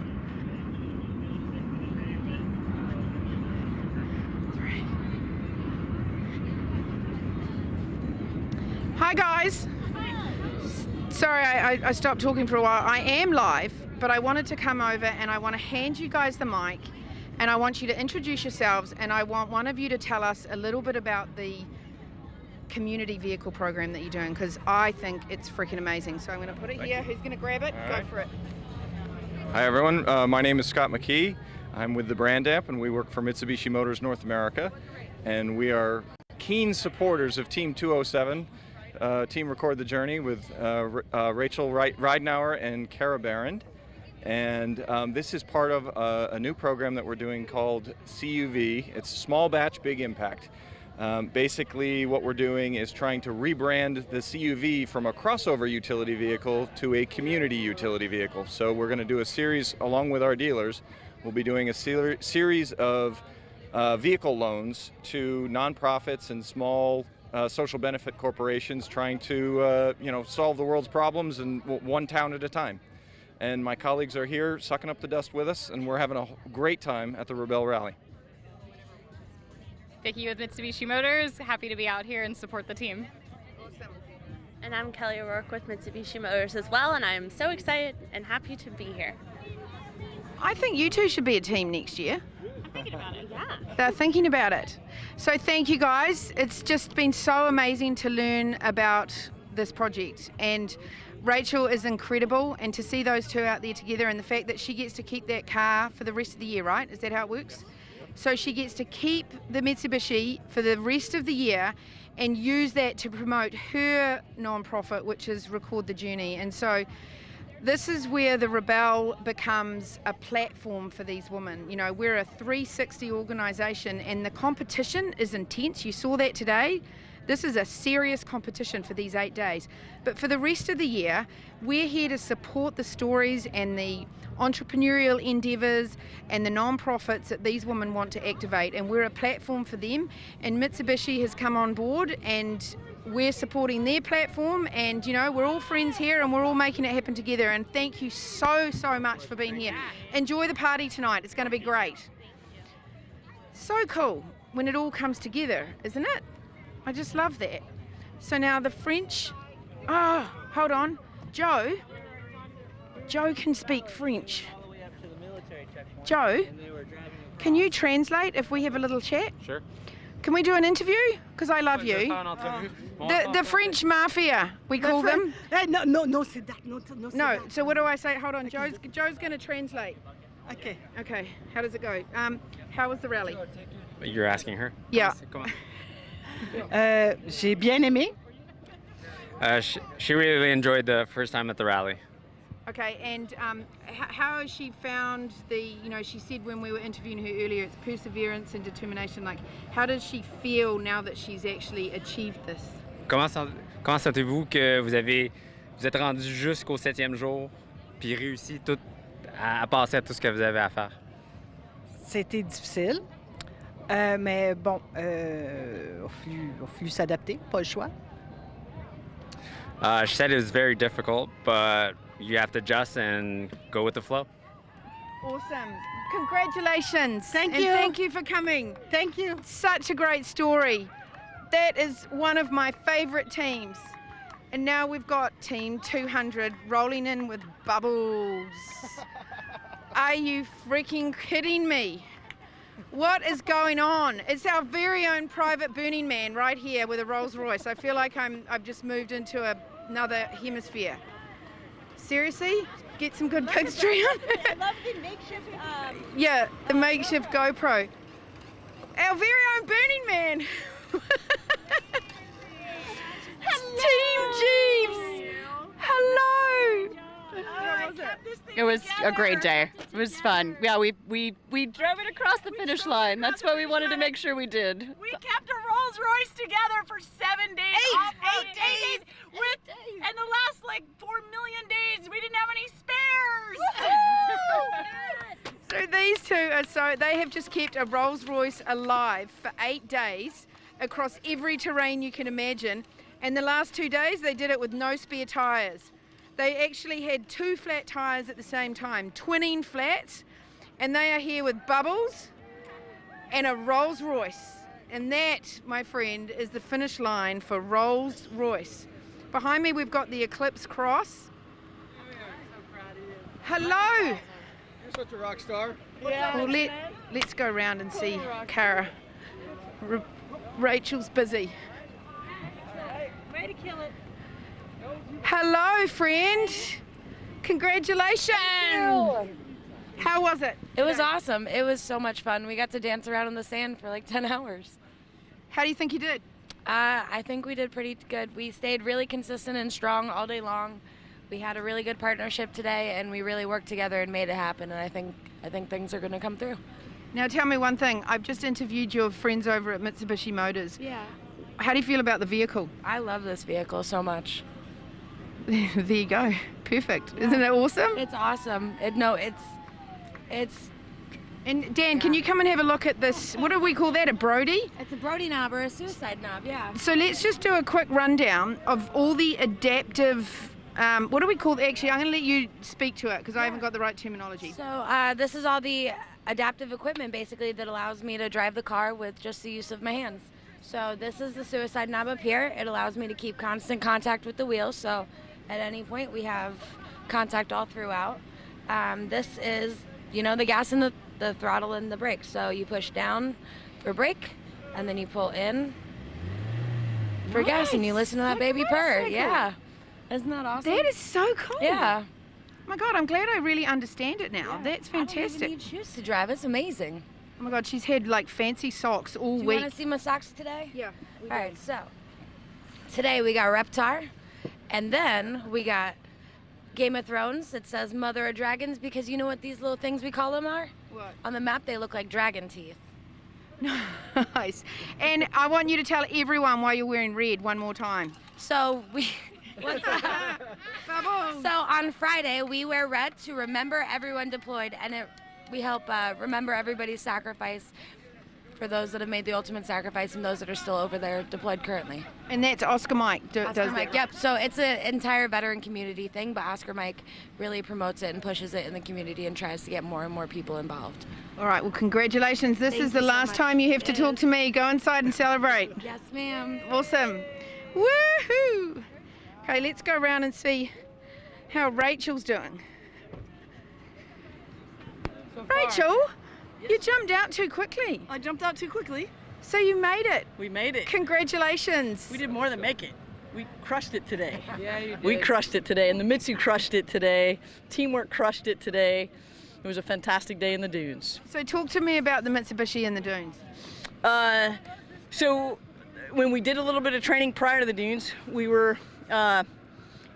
Speaker 1: Hi guys. Sorry, I stopped talking for a while. I am live, but I wanted to come over and I want to hand you guys the mic and I want you to introduce yourselves and I want one of you to tell us a little bit about the community vehicle program that you're doing because I think it's freaking amazing. So I'm going to put it here. Who's going to grab it? Go for it.
Speaker 18: Hi everyone, my name is Scott McKee. I'm with the Brand Amp and we work for Mitsubishi Motors North America, and we are keen supporters of Team 207, Team Record the Journey with Rachel Ridenauer and Kara Barron. And this is part of a new program that we're doing called CUV. It's Small Batch, Big Impact. Basically what we're doing is trying to rebrand the CUV from a crossover utility vehicle to a community utility vehicle. So we're going to do a series, along with our dealers, we'll be doing a series of vehicle loans to nonprofits and small social benefit corporations trying to solve the world's problems in one town at a time. And my colleagues are here sucking up the dust with us, and we're having a great time at the Rebelle Rally.
Speaker 19: Vicki with Mitsubishi Motors, happy to be out here and support the team.
Speaker 20: And I'm Kelly O'Rourke with Mitsubishi Motors as well, and I'm so excited and happy to be here.
Speaker 1: I think you two should be a team next year.
Speaker 20: I'm thinking about it, yeah.
Speaker 1: They're thinking about it. So thank you guys. It's just been so amazing to learn about this project. And Rachel is incredible, and to see those two out there together, and the fact that she gets to keep that car for the rest of the year, right? Is that how it works? So she gets to keep the Mitsubishi for the rest of the year and use that to promote her non-profit, which is Record the Journey. And so this is where the Rebelle becomes a platform for these women. You know, we're a 360 organisation, and the competition is intense. You saw that today. This is a serious competition for these 8 days. But for the rest of the year, we're here to support the stories and the entrepreneurial endeavours and the non-profits that these women want to activate. And we're a platform for them. And Mitsubishi has come on board, and we're supporting their platform. And, you know, we're all friends here, and we're all making it happen together. And thank you so much for being here. Enjoy the party tonight. It's going to be great. So cool when it all comes together, isn't it? I just love that. So now the French, hold on. Joe can speak French. Joe, can you translate if we have a little chat?
Speaker 21: Sure.
Speaker 1: Can we do an interview? Because I love you. The French mafia, we call them.
Speaker 22: No, c'est that.
Speaker 1: No, so what do I say? Hold on, Joe's going to translate. Okay, how does it go? How was the rally?
Speaker 21: You're asking her?
Speaker 1: Yeah.
Speaker 22: J'ai bien aimé.
Speaker 21: She really enjoyed the first time at the rally.
Speaker 1: Okay, and how has she found she said when we were interviewing her earlier, it's perseverance and determination. Like, how does she feel now that she's actually achieved this?
Speaker 21: Comment sentez-vous que vous êtes rendu jusqu'au 7e jour, puis réussi à passer à tout ce que vous avez à faire?
Speaker 22: C'était difficile, mais bon, il a fallu s'adapter, pas le choix.
Speaker 21: She said it was very difficult, but you have to adjust and go with the flow.
Speaker 1: Awesome. Congratulations.
Speaker 22: Thank
Speaker 1: you.
Speaker 22: you.
Speaker 1: And thank you for coming.
Speaker 22: Thank you.
Speaker 1: Such a great story. That is one of my favorite teams. And now we've got Team 200 rolling in with bubbles. Are you freaking kidding me? What is going on? It's our very own private Burning Man right here with a Rolls Royce. I feel like I've just moved into another hemisphere. Seriously? Get some good pictures.
Speaker 22: I love the makeshift.
Speaker 1: Yeah, the makeshift GoPro. Our very own Burning Man. Team Jeeves. Hello.
Speaker 23: It was a great day. It was fun. Yeah, we drove it across the finish line. That's what we wanted to make sure we did.
Speaker 22: We kept a Rolls Royce together for 7 days. Eight days. And the last 4 million days, we didn't have any spares.
Speaker 1: So these two they have just kept a Rolls Royce alive for 8 days across every terrain you can imagine. And the last 2 days they did it with no spare tyres. They actually had 2 flat tyres at the same time, twinning flats, and they are here with Bubbles and a Rolls Royce. And that, my friend, is the finish line for Rolls Royce. Behind me we've got the Eclipse Cross. Hello!
Speaker 24: You're such a rock star.
Speaker 1: Yeah. Well, let's go around and see Cara. Rachel's busy.
Speaker 22: Way to kill it.
Speaker 1: Hello, friend. Congratulations. How was it?
Speaker 25: It was awesome. It was so much fun. We got to dance around in the sand for 10 hours.
Speaker 1: How do you think you did?
Speaker 25: I think we did pretty good. We stayed really consistent and strong all day long. We had a really good partnership today, and we really worked together and made it happen. And I think things are going to come through.
Speaker 1: Now tell me one thing. I've just interviewed your friends over at Mitsubishi Motors.
Speaker 25: Yeah.
Speaker 1: How do you feel about the vehicle?
Speaker 25: I love this vehicle so much.
Speaker 1: There you go. Perfect. Isn't it awesome?
Speaker 25: It's awesome.
Speaker 1: And Dan, can you come and have a look at this? What do we call that? A Brody?
Speaker 25: It's a Brody knob or a suicide knob, yeah.
Speaker 1: So let's just do a quick rundown of all the adaptive. What do we call? Actually, I'm going to let you speak to it because I haven't got the right terminology.
Speaker 25: So this is all the adaptive equipment basically that allows me to drive the car with just the use of my hands. So this is the suicide knob up here. It allows me to keep constant contact with the wheels. So at any point we have contact all throughout. This is, the gas and the throttle and the brake. So you push down for brake and then you pull in for gas and you listen to that baby purr. Yeah. Isn't that awesome?
Speaker 1: That is so cool.
Speaker 25: Yeah.
Speaker 1: Oh my God, I'm glad I really understand it now. That's fantastic.
Speaker 25: I don't even need shoes to drive. It's amazing.
Speaker 1: Oh my God, she's had like fancy socks all
Speaker 25: week. Do you want to see my socks today?
Speaker 1: Yeah.
Speaker 25: All right, so today we got Reptar, and then we got Game of Thrones. It says Mother of Dragons because you know what these little things we call them are?
Speaker 1: What?
Speaker 25: On the map, they look like dragon teeth.
Speaker 1: Nice. And I want you to tell everyone why you're wearing red one more time.
Speaker 25: So what's that? So on Friday, we wear red to remember everyone deployed, and we help remember everybody's sacrifice for those that have made the ultimate sacrifice and those that are still over there deployed currently.
Speaker 1: And that's Oscar Mike does that.
Speaker 25: Yep, so it's an entire veteran community thing, but Oscar Mike really promotes it and pushes it in the community and tries to get more and more people involved.
Speaker 1: All right, well, congratulations. This is the last time you have to talk to me. Go inside and celebrate.
Speaker 25: Yes, ma'am.
Speaker 1: Awesome. Woohoo! Okay, let's go around and see how Rachel's doing. Rachel, you jumped out too quickly.
Speaker 3: I jumped out too quickly.
Speaker 1: So you made it.
Speaker 3: We made it.
Speaker 1: Congratulations.
Speaker 3: We did more than make it. We crushed it today.
Speaker 12: Yeah, you did.
Speaker 3: We crushed it today, and the Mitsu crushed it today. Teamwork crushed it today. It was a fantastic day in the dunes.
Speaker 1: So talk to me about the Mitsubishi in the dunes.
Speaker 3: So when we did a little bit of training prior to the dunes, we were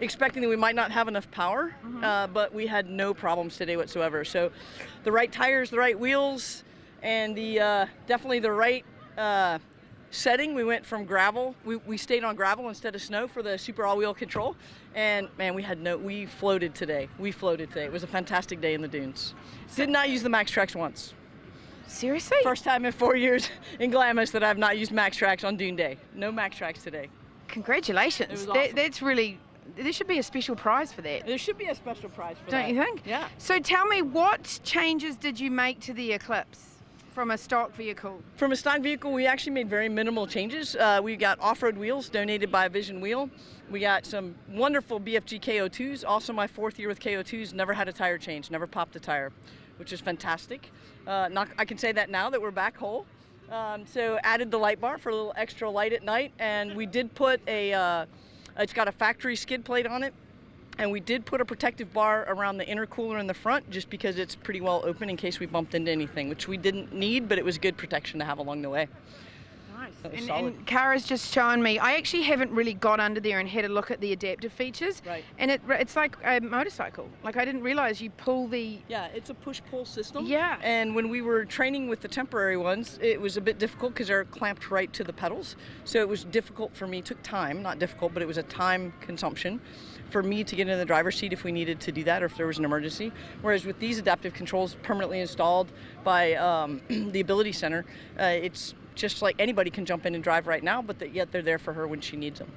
Speaker 3: expecting that we might not have enough power, but we had no problems today whatsoever. So the right tires, the right wheels, and the definitely the right setting. We went from gravel. We stayed on gravel instead of snow for the super all-wheel control. And man, we floated today. It was a fantastic day in the dunes. Did not use the Max Tracks once.
Speaker 1: Seriously?
Speaker 3: First time in 4 years in Glamis that I've not used Max Tracks on dune day. No Max Tracks today.
Speaker 1: Congratulations.
Speaker 3: It was awesome.
Speaker 1: That's really, there should be a special prize for that.
Speaker 3: There should be a special prize for that.
Speaker 1: Don't you think?
Speaker 3: Yeah.
Speaker 1: So tell me, what changes did you make to the Eclipse from a stock vehicle?
Speaker 3: From a stock vehicle, we actually made very minimal changes. We got off-road wheels donated by Vision Wheel. We got some wonderful BFG KO2s. Also, my 4th year with KO2s, never had a tire change, never popped a tire, which is fantastic. I can say that now that we're back whole. So added the light bar for a little extra light at night, and we did put it's got a factory skid plate on it, and we did put a protective bar around the intercooler in the front just because it's pretty well open in case we bumped into anything, which we didn't need, but it was good protection to have along the way.
Speaker 1: Nice. And Kara's just shown me, I actually haven't really got under there and had a look at the adaptive features.
Speaker 3: Right.
Speaker 1: And it's like a motorcycle. Like, I didn't realize you pull the...
Speaker 3: Yeah, it's a push-pull system.
Speaker 1: Yeah.
Speaker 3: And when we were training with the temporary ones, it was a bit difficult because they're clamped right to the pedals. So it was difficult for me. It took time, not difficult, but it was a time consumption for me to get in the driver's seat if we needed to do that or if there was an emergency. Whereas with these adaptive controls permanently installed by the Ability Center, it's just like anybody can jump in and drive right now, but yet they're there for her when she needs them.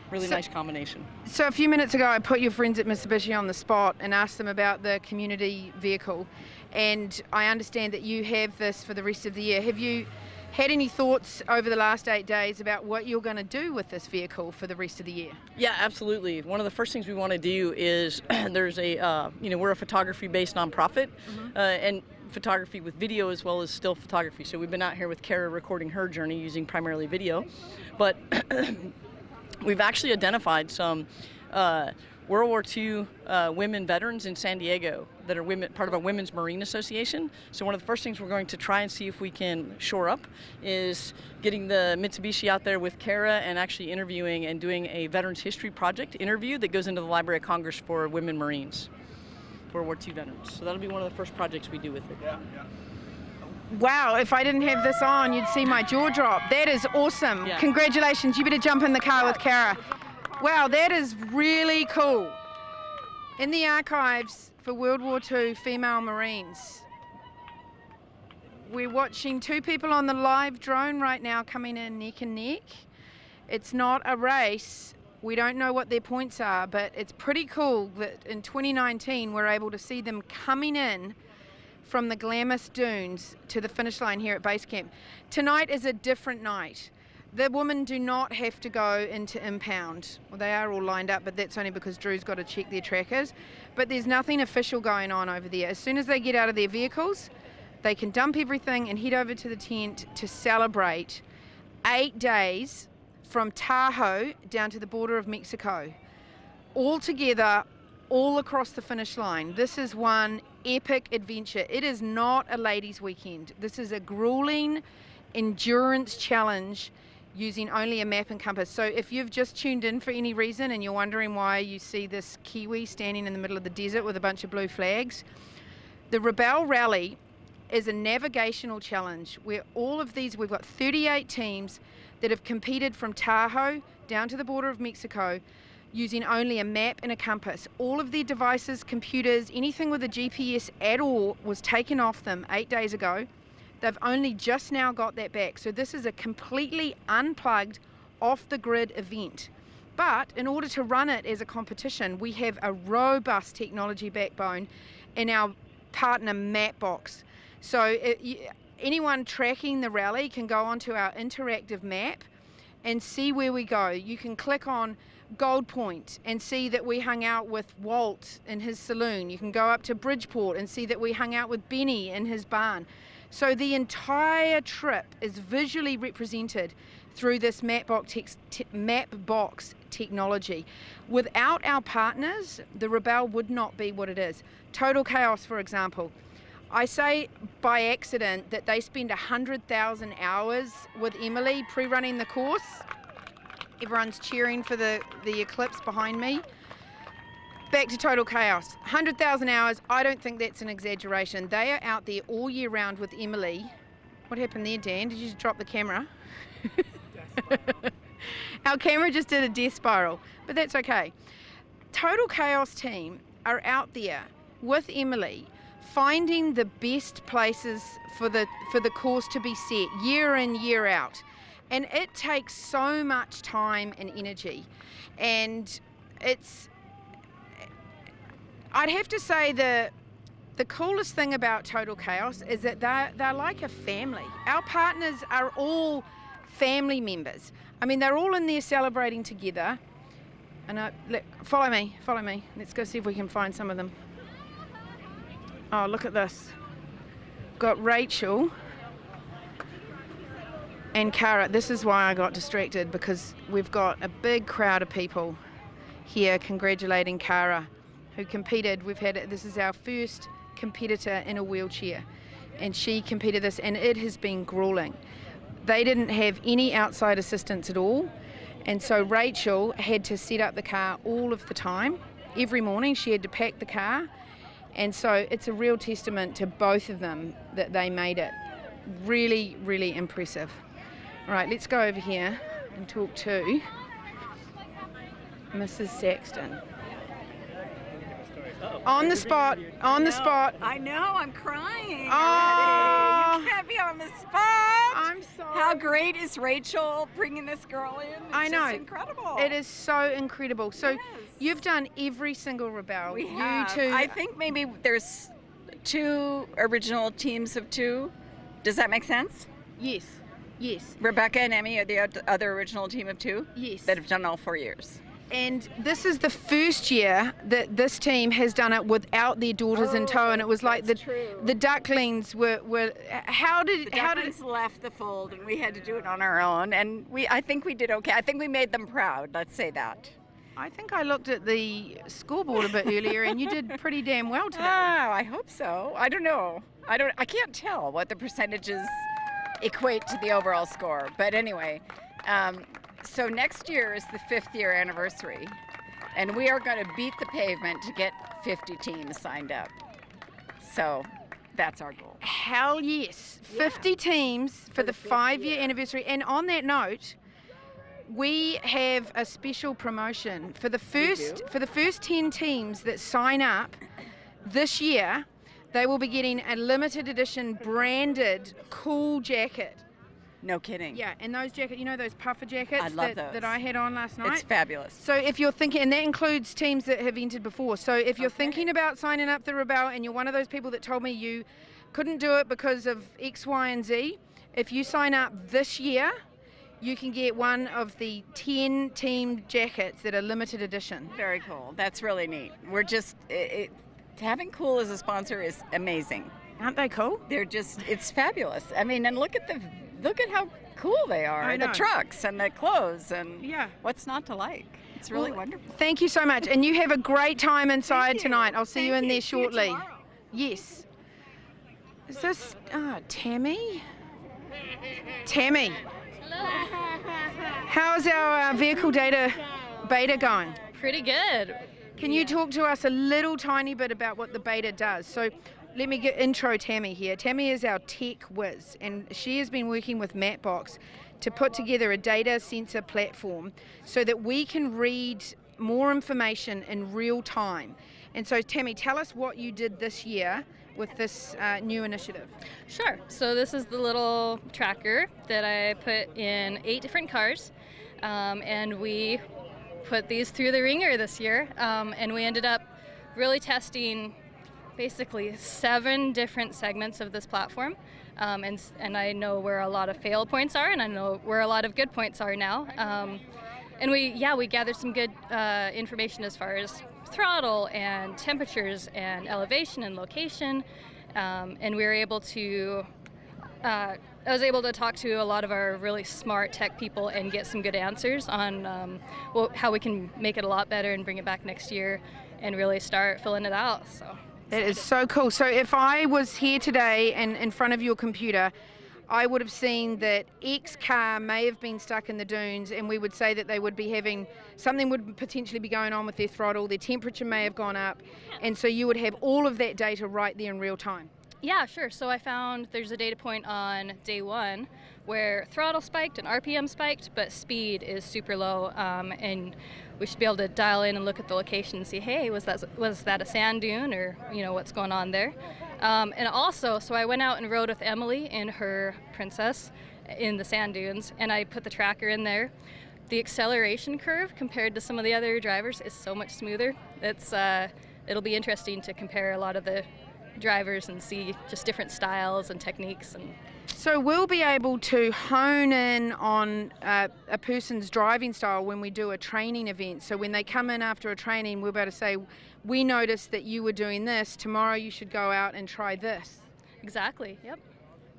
Speaker 3: Really nice combination.
Speaker 1: So a few minutes ago, I put your friends at Mitsubishi on the spot and asked them about the community vehicle. And I understand that you have this for the rest of the year. Have you had any thoughts over the last 8 days about what you're going to do with this vehicle for the rest of the year?
Speaker 3: Yeah, absolutely. One of the first things we want to do is there's we're a photography-based nonprofit, and photography with video as well as still photography. So we've been out here with Kara recording her journey using primarily video, but we've actually identified some World War II women veterans in San Diego that are part of a Women's Marine Association. So one of the first things we're going to try and see if we can shore up is getting the Mitsubishi out there with Kara and actually interviewing and doing a Veterans History Project interview that goes into the Library of Congress for women Marines, World War II veterans. So that'll be one of the first projects we do with it.
Speaker 1: Yeah. Wow, if I didn't have this on, you'd see my jaw drop. That is awesome.
Speaker 3: Yeah.
Speaker 1: Congratulations. You better jump in the car with Kara. Wow, that is really cool. In the archives for World War II female Marines. We're watching two people on the live drone right now coming in neck and neck. It's not a race. We don't know what their points are, but it's pretty cool that in 2019 we're able to see them coming in from the Glamis Dunes to the finish line here at base camp. Tonight is a different night. The women do not have to go into impound. Well, they are all lined up, but that's only because Drew's got to check their trackers. But there's nothing official going on over there. As soon as they get out of their vehicles, they can dump everything and head over to the tent to celebrate 8 days from Tahoe down to the border of Mexico. All together, all across the finish line. This is one epic adventure. It is not a ladies' weekend. This is a grueling endurance challenge using only a map and compass. So if you've just tuned in for any reason and you're wondering why you see this Kiwi standing in the middle of the desert with a bunch of blue flags, the Rebelle Rally is a navigational challenge where all of these, we've got 38 teams that have competed from Tahoe down to the border of Mexico using only a map and a compass. All of their devices, computers, anything with a GPS at all was taken off them 8 days ago. They've only just now got that back. So this is a completely unplugged, off-the-grid event. But in order to run it as a competition, we have a robust technology backbone in our partner Mapbox. So anyone tracking the rally can go onto our interactive map and see where we go. You can click on Gold Point and see that we hung out with Walt in his saloon. You can go up to Bridgeport and see that we hung out with Benny in his barn. So the entire trip is visually represented through this Mapbox technology. Without our partners, the Rebelle would not be what it is. Total Chaos, for example. I say by accident that they spend 100,000 hours with Emily pre-running the course. Everyone's cheering for the eclipse behind me. Back to Total Chaos. 100,000 hours, I don't think that's an exaggeration. They are out there all year round with Emily. What happened there, Dan? Did you just drop the camera? Our camera just did a death spiral, but that's okay. Total Chaos team are out there with Emily finding the best places for the course to be set year in, year out. And it takes so much time and energy. And I'd have to say the coolest thing about Total Chaos is that they're like a family. Our partners are all family members. I mean, they're all in there celebrating together. And follow me. Let's go see if we can find some of them. Oh, look at this. Got Rachel and Cara. This is why I got distracted, because we've got a big crowd of people here congratulating Cara, who competed. This is our first competitor in a wheelchair, and she competed this, and it has been grueling. They didn't have any outside assistance at all, and so Rachel had to set up the car all of the time. Every morning she had to pack the car, and so it's a real testament to both of them that they made it. Really, really impressive. All right, let's go over here and talk to Mrs. Saxton. On the spot.
Speaker 22: I know, I'm crying.
Speaker 1: Oh,
Speaker 22: you can't be on the spot.
Speaker 1: I'm sorry.
Speaker 22: How great is Rachel bringing this girl in?
Speaker 1: I know.
Speaker 22: Just incredible.
Speaker 1: It is so incredible. So you've done every single Rebelle.
Speaker 22: We have.
Speaker 1: You two.
Speaker 22: I think maybe there's 2 original teams of 2. Does that make sense?
Speaker 1: Yes.
Speaker 22: Rebecca and Emmy are the other original team of 2?
Speaker 1: Yes.
Speaker 22: That have done all 4 years.
Speaker 1: And this is the first year that this team has done it without their daughters in tow, and it was like the ducklings were how did
Speaker 22: left the fold, and we had to do it on our own, and I think we did okay. I think we made them proud. Let's say that.
Speaker 1: I think I looked at the scoreboard a bit earlier, and you did pretty damn well today.
Speaker 22: Oh, I hope so. I don't know. I can't tell what the percentages equate to the overall score, but anyway. So next year is the 5th year anniversary, and we are going to beat the pavement to get 50 teams signed up. So that's our goal.
Speaker 1: Hell yes. 50 teams for the 5-year anniversary. And on that note, we have a special promotion for the first 10 teams that sign up this year. they will be getting a limited edition branded cool jacket.
Speaker 22: No kidding.
Speaker 1: Yeah, and those jackets, you know those puffer jackets
Speaker 22: I love those.
Speaker 1: that I had on last night?
Speaker 22: It's fabulous.
Speaker 1: So if you're thinking, and that includes teams that have entered before, so if you're thinking about signing up the Rebelle and you're one of those people that told me you couldn't do it because of X, Y, and Z, if you sign up this year, you can get one of the 10 team jackets that are limited edition.
Speaker 22: Very cool. That's really neat. We're just, having Cool as a sponsor is amazing.
Speaker 1: Aren't they cool?
Speaker 22: They're just, it's fabulous. I mean, and look at how cool they are.
Speaker 1: I know.
Speaker 22: The trucks and the clothes and
Speaker 1: yeah.
Speaker 22: What's not to like? It's really wonderful.
Speaker 1: Thank you so much. And you have a great time inside tonight. I'll see you in there shortly.
Speaker 22: Yes.
Speaker 1: Is this Tammy? Tammy. How's our vehicle data beta going?
Speaker 4: Pretty good.
Speaker 1: Can you talk to us a little tiny bit about what the beta does? So let me intro Tammy here. Tammy is our tech whiz, and she has been working with Mapbox to put together a data sensor platform so that we can read more information in real time. And so Tammy, tell us what you did this year with this new initiative.
Speaker 4: Sure. So this is the little tracker that I put in 8 different cars, and we put these through the ringer this year, and we ended up really testing basically 7 different segments of this platform, and I know where a lot of fail points are, and I know where a lot of good points are now, and we gathered some good information as far as throttle and temperatures and elevation and location, and we were able to I was able to talk to a lot of our really smart tech people and get some good answers on how we can make it a lot better and bring it back next year and really start filling it out. So
Speaker 1: it is so cool. So if I was here today and in front of your computer, I would have seen that X car may have been stuck in the dunes, and we would say that they would be having, something would potentially be going on with their throttle, their temperature may have gone up, and so you would have all of that data right there in real time.
Speaker 4: Yeah, sure. So I found there's a data point on day 1 where throttle spiked and RPM spiked, but speed is super low, and we should be able to dial in and look at the location and see, hey, was that a sand dune, or what's going on there? And also, so I went out and rode with Emily in her Princess in the sand dunes, and I put the tracker in there. The acceleration curve compared to some of the other drivers is so much smoother. It'll be interesting to compare a lot of the drivers and see just different styles and techniques. And
Speaker 1: so we'll be able to hone in on a person's driving style when we do a training event. So when they come in after a training, we'll be able to say, we noticed that you were doing this, tomorrow you should go out and try this.
Speaker 4: Exactly, yep.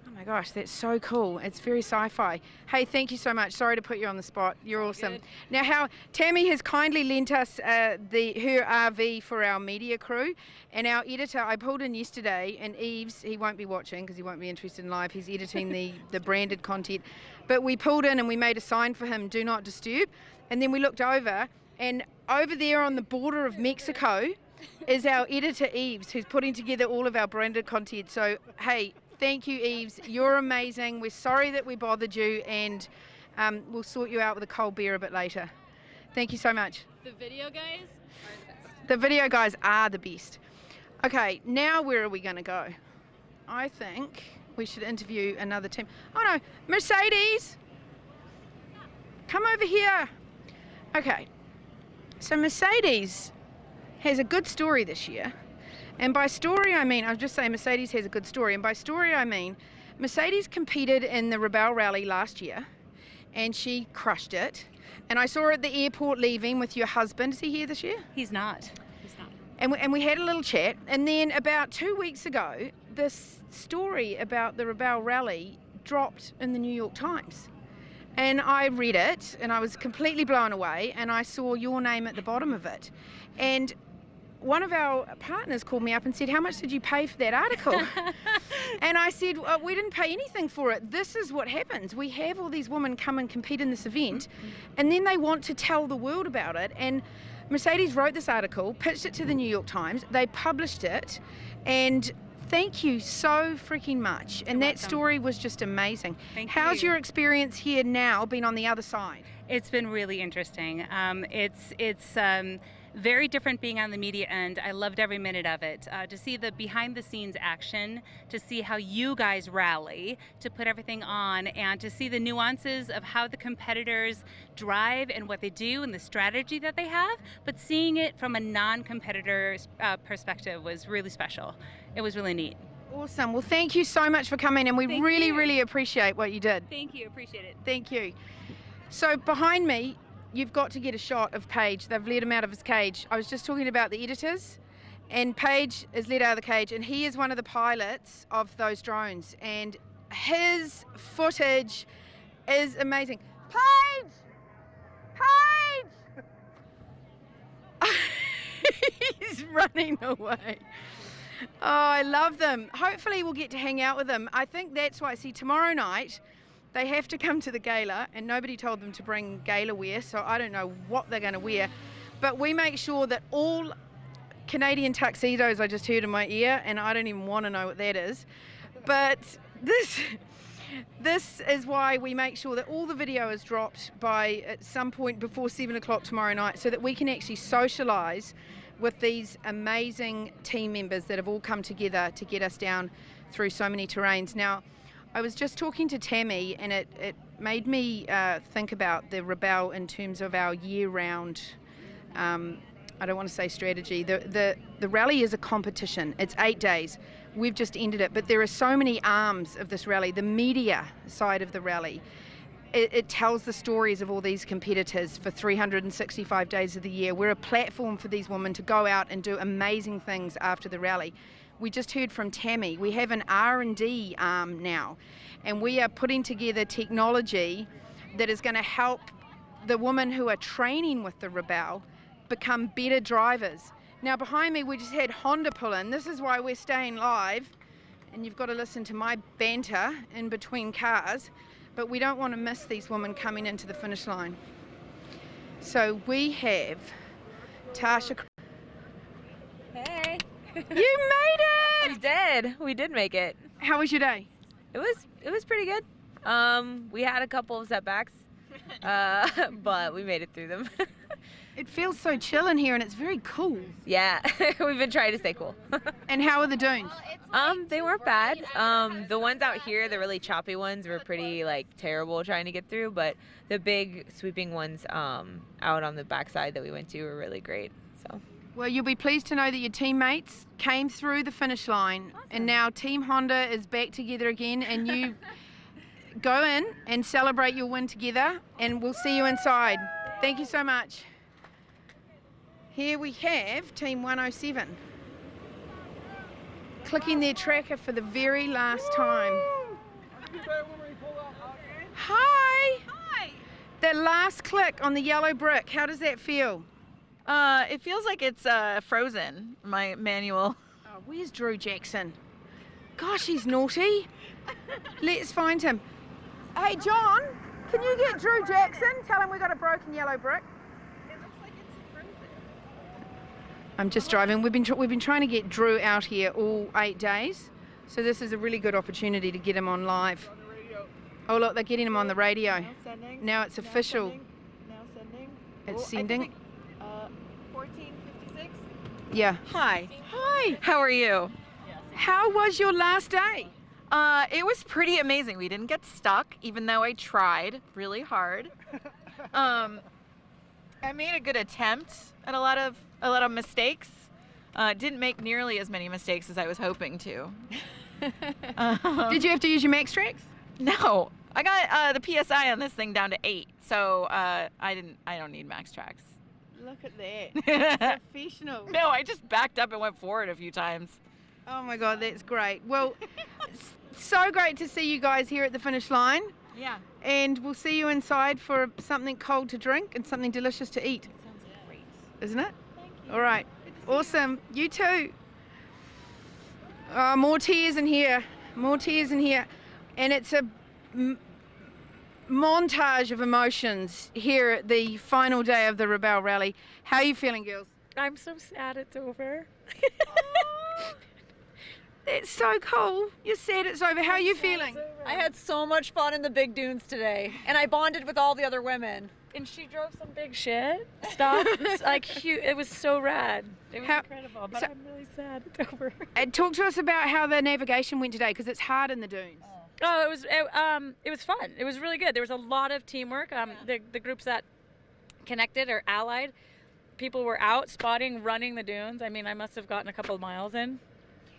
Speaker 1: Oh my gosh, that's so cool. It's very sci-fi. Hey, thank you so much. Sorry to put you on the spot. You're awesome.
Speaker 4: Good.
Speaker 1: Now, Tammy has kindly lent us her RV for our media crew, and our editor, I pulled in yesterday, and Eves, he won't be watching because he won't be interested in live. He's editing the branded content. But we pulled in and we made a sign for him, do not disturb. And then we looked over, and over there on the border of Mexico is our editor, Eves, who's putting together all of our branded content. So, hey, thank you, Eves. You're amazing. We're sorry that we bothered you, and we'll sort you out with a cold beer a bit later. Thank you so much.
Speaker 4: The video guys are the best.
Speaker 1: The video guys are the best. Okay, now where are we going to go? I think we should interview another team. Oh no, Mercedes! Come over here. Okay, so Mercedes has a good story this year. And by story I mean, I'll just say Mercedes has a good story, and by story I mean Mercedes competed in the Rebelle Rally last year, and she crushed it. And I saw her at the airport leaving with your husband. Is he here this year?
Speaker 5: He's not.
Speaker 1: And we had a little chat, and then about 2 weeks ago, this story about the Rebelle Rally dropped in the New York Times. And I read it, and I was completely blown away, and I saw your name at the bottom of it. And one of our partners called me up and said, how much did you pay for that article? And I said, well, we didn't pay anything for it. This is what happens. We have all these women come and compete in this event, and then they want to tell the world about it. And Mercedes wrote this article, pitched it to the New York Times, they published it, and thank you so freaking much. And that story was just amazing. How's your experience here now, being on the other side?
Speaker 5: It's been really interesting. very different being on the media end. I loved every minute of it. To see the behind the scenes action, to see how you guys rally to put everything on, and to see the nuances of how the competitors drive and what they do and the strategy that they have, but seeing it from a non-competitor's perspective was really special. It was really neat.
Speaker 1: Awesome. Well, thank you so much for coming, and we really appreciate what you did.
Speaker 5: Thank you. Appreciate it.
Speaker 1: Thank you. So behind me, you've got to get a shot of Paige. They've let him out of his cage. I was just talking about the editors, and Paige is let out of the cage, and he is one of the pilots of those drones, and his footage is amazing. Paige! Paige! He's running away. Oh, I love them. Hopefully we'll get to hang out with them. I think that's why, see, tomorrow night they have to come to the gala, and nobody told them to bring gala wear, so I don't know what they're going to wear. But we make sure that all Canadian tuxedos, I just heard in my ear, and I don't even want to know what that is. But this is why we make sure that all the video is dropped by at some point before 7 o'clock tomorrow night, so that we can actually socialise with these amazing team members that have all come together to get us down through so many terrains. Now, I was just talking to Tammy, and it made me think about the Rebelle in terms of our year-round, I don't want to say strategy. The rally is a competition. It's 8 days. We've just ended it, but there are so many arms of this rally. The media side of the rally, it tells the stories of all these competitors for 365 days of the year. We're a platform for these women to go out and do amazing things after the rally. We just heard from Tammy. We have an R&D arm now, and we are putting together technology that is going to help the women who are training with the Rebelle become better drivers. Now behind me we just had Honda pull in. This is why we're staying live, and you've got to listen to my banter in between cars. But we don't want to miss these women coming into the finish line. So we have Tasha.
Speaker 6: Hey.
Speaker 1: You made it!
Speaker 6: We did. We did make it.
Speaker 1: How was your day?
Speaker 6: It was pretty good. We had a couple of setbacks, but we made it through them.
Speaker 1: It feels so chill in here, and it's very cool.
Speaker 6: Yeah, we've been trying to stay cool.
Speaker 1: And how are the dunes?
Speaker 6: They weren't bad. The ones out here, the really choppy ones, were pretty terrible trying to get through. But the big sweeping ones out on the backside that we went to were really great. So.
Speaker 1: Well, you'll be pleased to know that your teammates came through the finish line, and now Team Honda is back together again, and you go in and celebrate your win together, and we'll see you inside. Thank you so much. Here we have Team 107 clicking their tracker for the very last time. Hi!
Speaker 7: Hi!
Speaker 1: That last click on the yellow brick, how does that feel?
Speaker 7: It feels like it's frozen, my manual.
Speaker 1: Oh, where's Drew Jackson? Gosh, he's naughty. Let's find him. Hey, John, can you get Drew Jackson? Tell him we got a broken yellow brick. I'm just driving. We've been trying to get Drew out here all 8 days, so this is a really good opportunity to get him on live. Oh look, they're getting him on the radio. Now it's official.
Speaker 7: Now sending.
Speaker 1: It's sending.
Speaker 7: 1456.
Speaker 1: Yeah.
Speaker 7: Hi.
Speaker 1: Hi.
Speaker 7: How are you?
Speaker 1: How was your last day?
Speaker 7: It was pretty amazing. We didn't get stuck, even though I tried really hard. I made a good attempt at a lot of mistakes. Didn't make nearly as many mistakes as I was hoping to.
Speaker 1: Did you have to use your max tracks?
Speaker 7: No, I got the PSI on this thing down to 8, so I don't need max tracks.
Speaker 1: Look at that. Professional.
Speaker 7: No, I just backed up and went forward a few times.
Speaker 1: Oh my God, that's great. Well, it's so great to see you guys here at the finish line.
Speaker 7: Yeah.
Speaker 1: And we'll see you inside for something cold to drink and something delicious to eat.
Speaker 7: Sounds great.
Speaker 1: Isn't it? Thank you. All right. Awesome. You too. More tears in here. More tears in here. And it's a montage of emotions here at the final day of the Rebelle Rally. How are you feeling, girls?
Speaker 6: I'm so sad it's over.
Speaker 1: That's so cool. You're sad it's over. How are you feeling?
Speaker 6: I had so much fun in the big dunes today, and I bonded with all the other women.
Speaker 8: and she drove some big shit stuff. Like huge. It was so rad. It was incredible. But I'm really sad it's over.
Speaker 1: Talk to us about how the navigation went today, because it's hard in the dunes.
Speaker 8: Oh, it was fun. It was really good. There was a lot of teamwork. The groups that connected or allied, people were out spotting, running the dunes. I mean, I must have gotten a couple of miles in.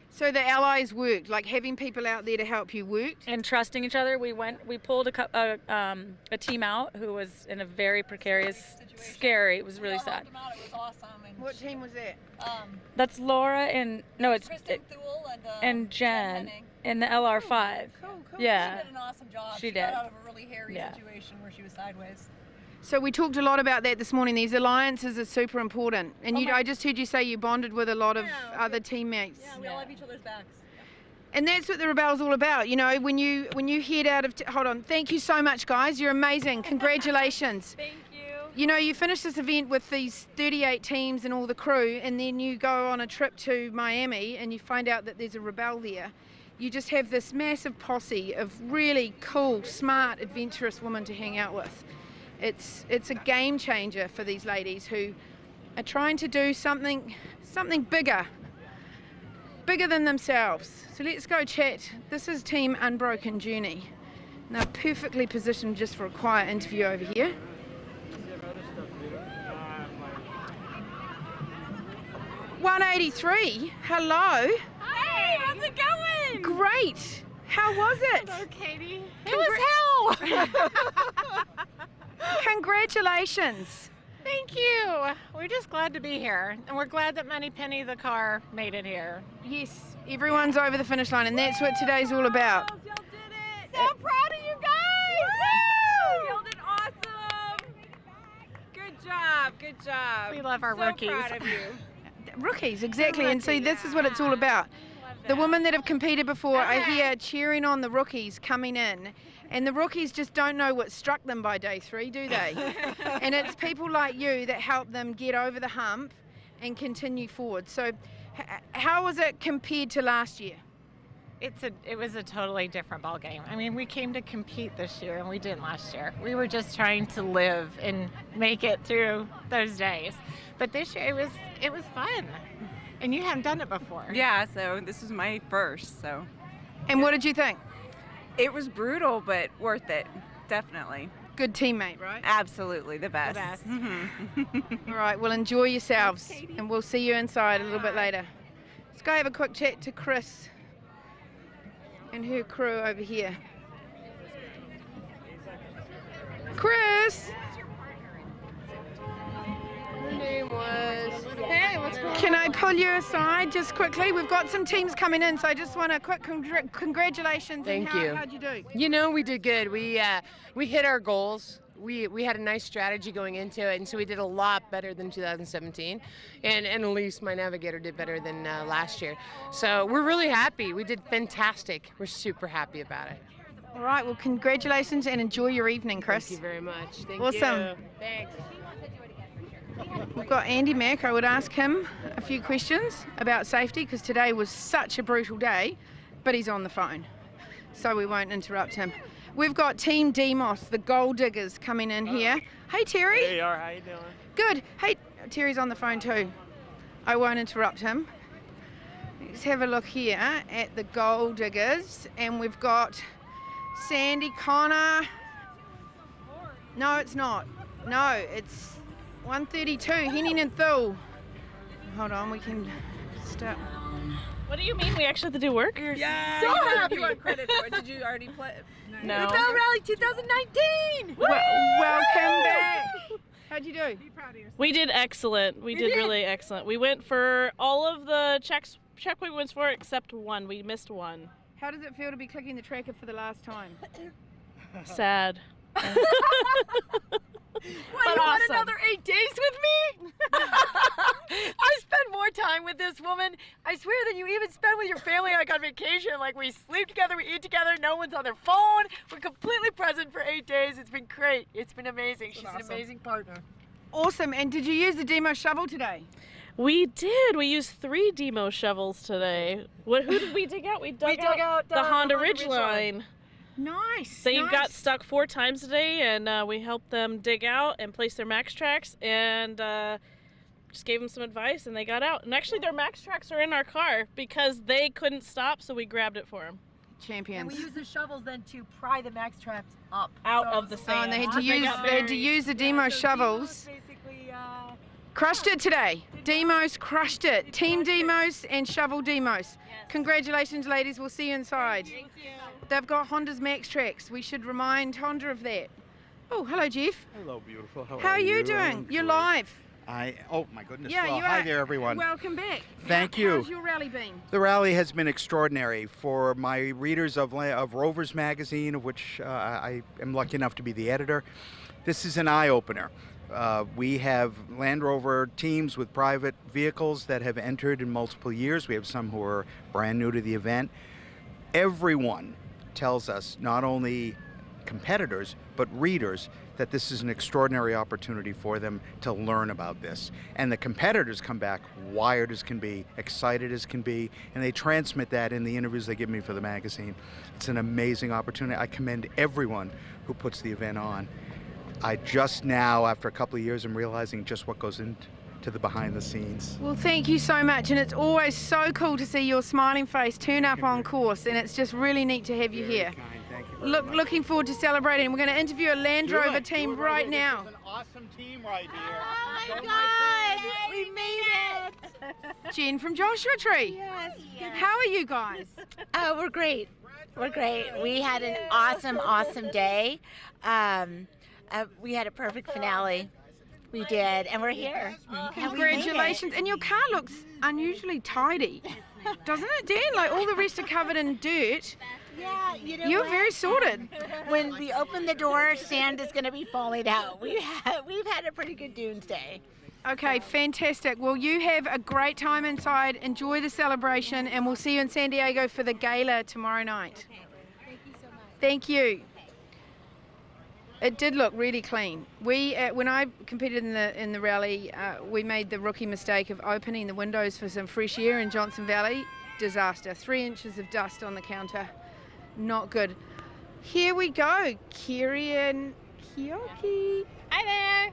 Speaker 1: So the allies worked, like having people out there to help you worked?
Speaker 8: And trusting each other. We pulled a team out who was in a very precarious, scary, it was really sad.
Speaker 12: It was awesome. And
Speaker 1: what team was that?
Speaker 8: That's Laura and, no, it's
Speaker 12: Kristen Thule
Speaker 8: and Jen in the LR5.
Speaker 12: Cool.
Speaker 8: Yeah.
Speaker 12: She did an awesome job.
Speaker 8: She
Speaker 12: got
Speaker 8: did.
Speaker 12: out of a really hairy situation where she was sideways.
Speaker 1: So we talked a lot about that this morning. These alliances are super important. And I just heard you say you bonded with a lot of other teammates.
Speaker 12: Yeah, we all have each other's backs.
Speaker 1: And that's what the Rebelle's all about. You know, when you head out of... hold on. Thank you so much, guys. You're amazing. Congratulations.
Speaker 8: Thank you.
Speaker 1: You know, you finish this event with these 38 teams and all the crew, and then you go on a trip to Miami and you find out that there's a Rebelle there. You just have this massive posse of really cool, smart, adventurous women to hang out with. It's a game changer for these ladies who are trying to do something bigger than themselves. So let's go chat. This is Team Unbroken Journey. Now perfectly positioned just for a quiet interview over here. $183. Hello.
Speaker 9: Hey, how's it going?
Speaker 1: Great. How was it?
Speaker 9: Hello, Katie. It was hell.
Speaker 1: Congratulations.
Speaker 9: Thank you. We're just glad to be here, and we're glad that Moneypenny the car made it here.
Speaker 1: Yes, everyone's over the finish line, and that's what today's all about.
Speaker 9: Y'all did it. So proud of you guys. Woo! Y'all did awesome.
Speaker 6: Good job.
Speaker 9: We love our rookies.
Speaker 6: So proud of you.
Speaker 1: Rookies, exactly. And see, this is what it's all about. The women that have competed before are here cheering on the rookies coming in. And the rookies just don't know what struck them by day 3, do they? And it's people like you that help them get over the hump and continue forward. So how was it compared to last year?
Speaker 9: It was a totally different ball game. I mean, we came to compete this year and we didn't last year. We were just trying to live and make it through those days. But this year it was fun. And you haven't done it before.
Speaker 10: Yeah, so this was my first, so.
Speaker 1: And what did you think?
Speaker 10: It was brutal, but worth it, definitely.
Speaker 1: Good teammate, right?
Speaker 10: Absolutely, the best.
Speaker 1: All right, well, enjoy yourselves, and we'll see you inside a little bit later. Let's go have a quick chat to Chris and her crew over here. Chris!
Speaker 11: Hey, what's going on?
Speaker 1: Can I pull you aside just quickly? We've got some teams coming in, so I just want a quick congratulations.
Speaker 13: Thank
Speaker 1: and
Speaker 13: you.
Speaker 1: How'd you do?
Speaker 13: You know, we did good. We hit our goals. We had a nice strategy going into it, and so we did a lot better than 2017. And Elise, my navigator, did better than last year. So we're really happy. We did fantastic. We're super happy about it.
Speaker 1: All right, well, congratulations and enjoy your evening, Chris.
Speaker 13: Thank you very much. Thank
Speaker 1: Awesome.
Speaker 13: you. Thanks.
Speaker 1: We've got Andy Mack. I would ask him a few questions about safety because today was such a brutal day, but he's on the phone, so we won't interrupt him. We've got Team Demos, the gold diggers, coming in here. Hey, Terry.
Speaker 26: Hey, how you doing?
Speaker 1: Good. Hey, Terry's on the phone too. I won't interrupt him. Let's have a look here at the gold diggers, and we've got Sandy Connor. No, it's not. No, it's 132, Henning and Thule. Hold on, we can start.
Speaker 8: What do you mean we actually have to do work?
Speaker 10: Yeah,
Speaker 8: so happy.
Speaker 10: You want credit for it. Did you already play?
Speaker 8: No.
Speaker 10: Rebelle Rally 2019!
Speaker 1: Welcome back. How'd you do?
Speaker 10: Be proud of yourself.
Speaker 8: We did excellent. We did really excellent. We went for all of the checkpoints for except one. We missed one.
Speaker 1: How does it feel to be clicking the tracker for the last time?
Speaker 8: Sad.
Speaker 9: What, you want another 8 days with me? I spend more time with this woman, I swear, than you even spend with your family like on vacation. Like, we sleep together, we eat together, no one's on their phone. We're completely present for 8 days. It's been great. It's been amazing. She's an amazing partner.
Speaker 1: Awesome. And did you use the demo shovel today?
Speaker 8: We did. We used 3 demo shovels today. Who did we dig out? We dug out the Honda Ridgeline.
Speaker 1: Nice.
Speaker 2: They
Speaker 1: nice.
Speaker 2: got stuck 4 times today, and we helped them dig out and place their max tracks, and just gave them some advice, and they got out. And actually, their max tracks are in our car because they couldn't stop, so we grabbed it for them.
Speaker 1: Champions.
Speaker 12: And we use the shovels then to pry the max traps up
Speaker 2: out of the sand.
Speaker 1: Oh, and they had to use the Demos shovels.
Speaker 12: Basically,
Speaker 1: Crushed it today. Demos crushed it. Team Demos and Shovel Demos. Congratulations, ladies. We'll see you inside.
Speaker 2: Thank you.
Speaker 1: They've got Honda's Max Tracks. We should remind Honda of that. Oh, hello, Jeff.
Speaker 11: Hello, beautiful.
Speaker 1: How are you doing? You're live.
Speaker 11: Oh my goodness.
Speaker 1: Yeah,
Speaker 11: well,
Speaker 1: you
Speaker 11: hi
Speaker 1: are.
Speaker 11: there, everyone.
Speaker 1: Welcome back.
Speaker 11: Thank you.
Speaker 1: How's your rally been?
Speaker 11: The rally has been extraordinary for my readers of Rovers magazine, of which I am lucky enough to be the editor. This is an eye-opener. We have Land Rover teams with private vehicles that have entered in multiple years. We have some who are brand new to the event. Everyone tells us, not only competitors, but readers, that this is an extraordinary opportunity for them to learn about this. And the competitors come back wired as can be, excited as can be, and they transmit that in the interviews they give me for the magazine. It's an amazing opportunity. I commend everyone who puts the event on. I just now, after a couple of years, am realizing just what goes into the behind the scenes.
Speaker 1: Well, thank you so much, and it's always so cool to see your smiling face turn up on course, and it's just really neat to have you here. Looking forward to celebrating. We're going to interview a Land Rover team right now.
Speaker 11: This is an awesome team right here.
Speaker 14: Oh my God, we made it.
Speaker 1: Jen from Joshua Tree.
Speaker 14: Yes.
Speaker 1: How are you guys?
Speaker 14: Oh, we're great. We're great. We had an awesome day. We had a perfect finale. We did, and we're here.
Speaker 1: Congratulations. And your car looks unusually tidy, doesn't it, Dan? Like all the rest are covered in dirt.
Speaker 14: Yeah, you know
Speaker 1: You're
Speaker 14: what?
Speaker 1: very sorted.
Speaker 14: When we open the door, sand is going to be falling out. We've had a pretty good dunes day.
Speaker 1: Okay, fantastic. Well, you have a great time inside. Enjoy the celebration, and we'll see you in San Diego for the gala tomorrow night.
Speaker 14: Okay. Thank you so much.
Speaker 1: Thank you. It did look really clean. We, when I competed in the rally, we made the rookie mistake of opening the windows for some fresh air in Johnson Valley. Disaster. 3 inches of dust on the counter. Not good. Here we go. Kiri and Kyoki.
Speaker 19: Hi there.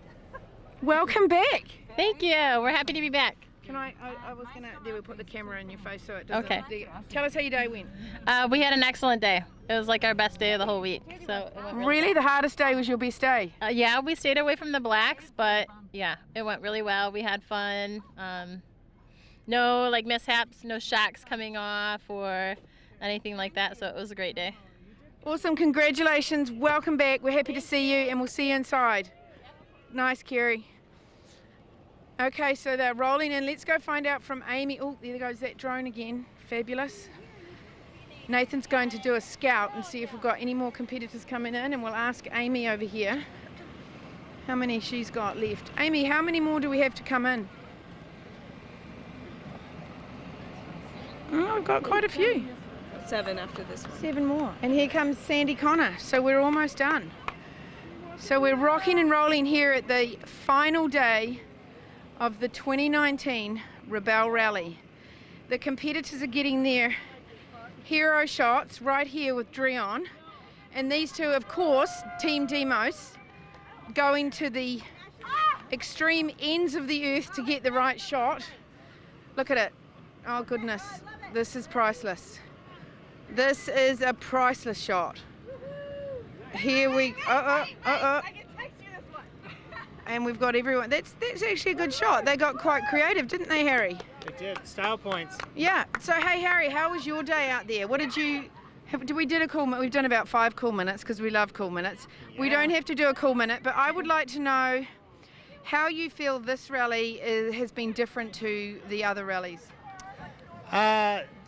Speaker 1: Welcome back.
Speaker 19: Thank you. We're happy to be back.
Speaker 1: Can I was gonna, there we put the camera in your face so it doesn't.
Speaker 19: Okay.
Speaker 1: Tell us how your day went.
Speaker 19: We had an excellent day. It was like our best day of the whole week. So it went
Speaker 1: Really, the hardest day was your best day?
Speaker 19: yeah, we stayed away from the blacks, but yeah, it went really well. We had fun. No like mishaps, no shocks coming off or anything like that. So it was a great day.
Speaker 1: Awesome. Congratulations. Welcome back. We're happy to see you, and we'll see you inside. Nice, Kerry. Okay, so they're rolling in. Let's go find out from Amy. Oh, there goes that drone again. Fabulous. Nathan's going to do a scout and see if we've got any more competitors coming in, and we'll ask Amy over here how many she's got left. Amy, how many more do we have to come in? Oh, we've got quite a few.
Speaker 15: 7 after this one.
Speaker 1: 7 more. And here comes Sandy Connor, so we're almost done. So we're rocking and rolling here at the final day of the 2019 Rebelle Rally. The competitors are getting their hero shots right here with Dreon. And these two, of course, Team Demos, going to the extreme ends of the earth to get the right shot. Look at it. Oh goodness, this is priceless. This is a priceless shot. Here we, and we've got everyone. That's actually a good shot. They got quite creative, didn't they, Harry?
Speaker 16: They did. Style points.
Speaker 1: Yeah. So hey, Harry, how was your day out there? What did you? We did a cool minute. We've done about 5 cool minutes because we love cool minutes. Yeah. We don't have to do a cool minute, but I would like to know how you feel this rally has been different to the other rallies.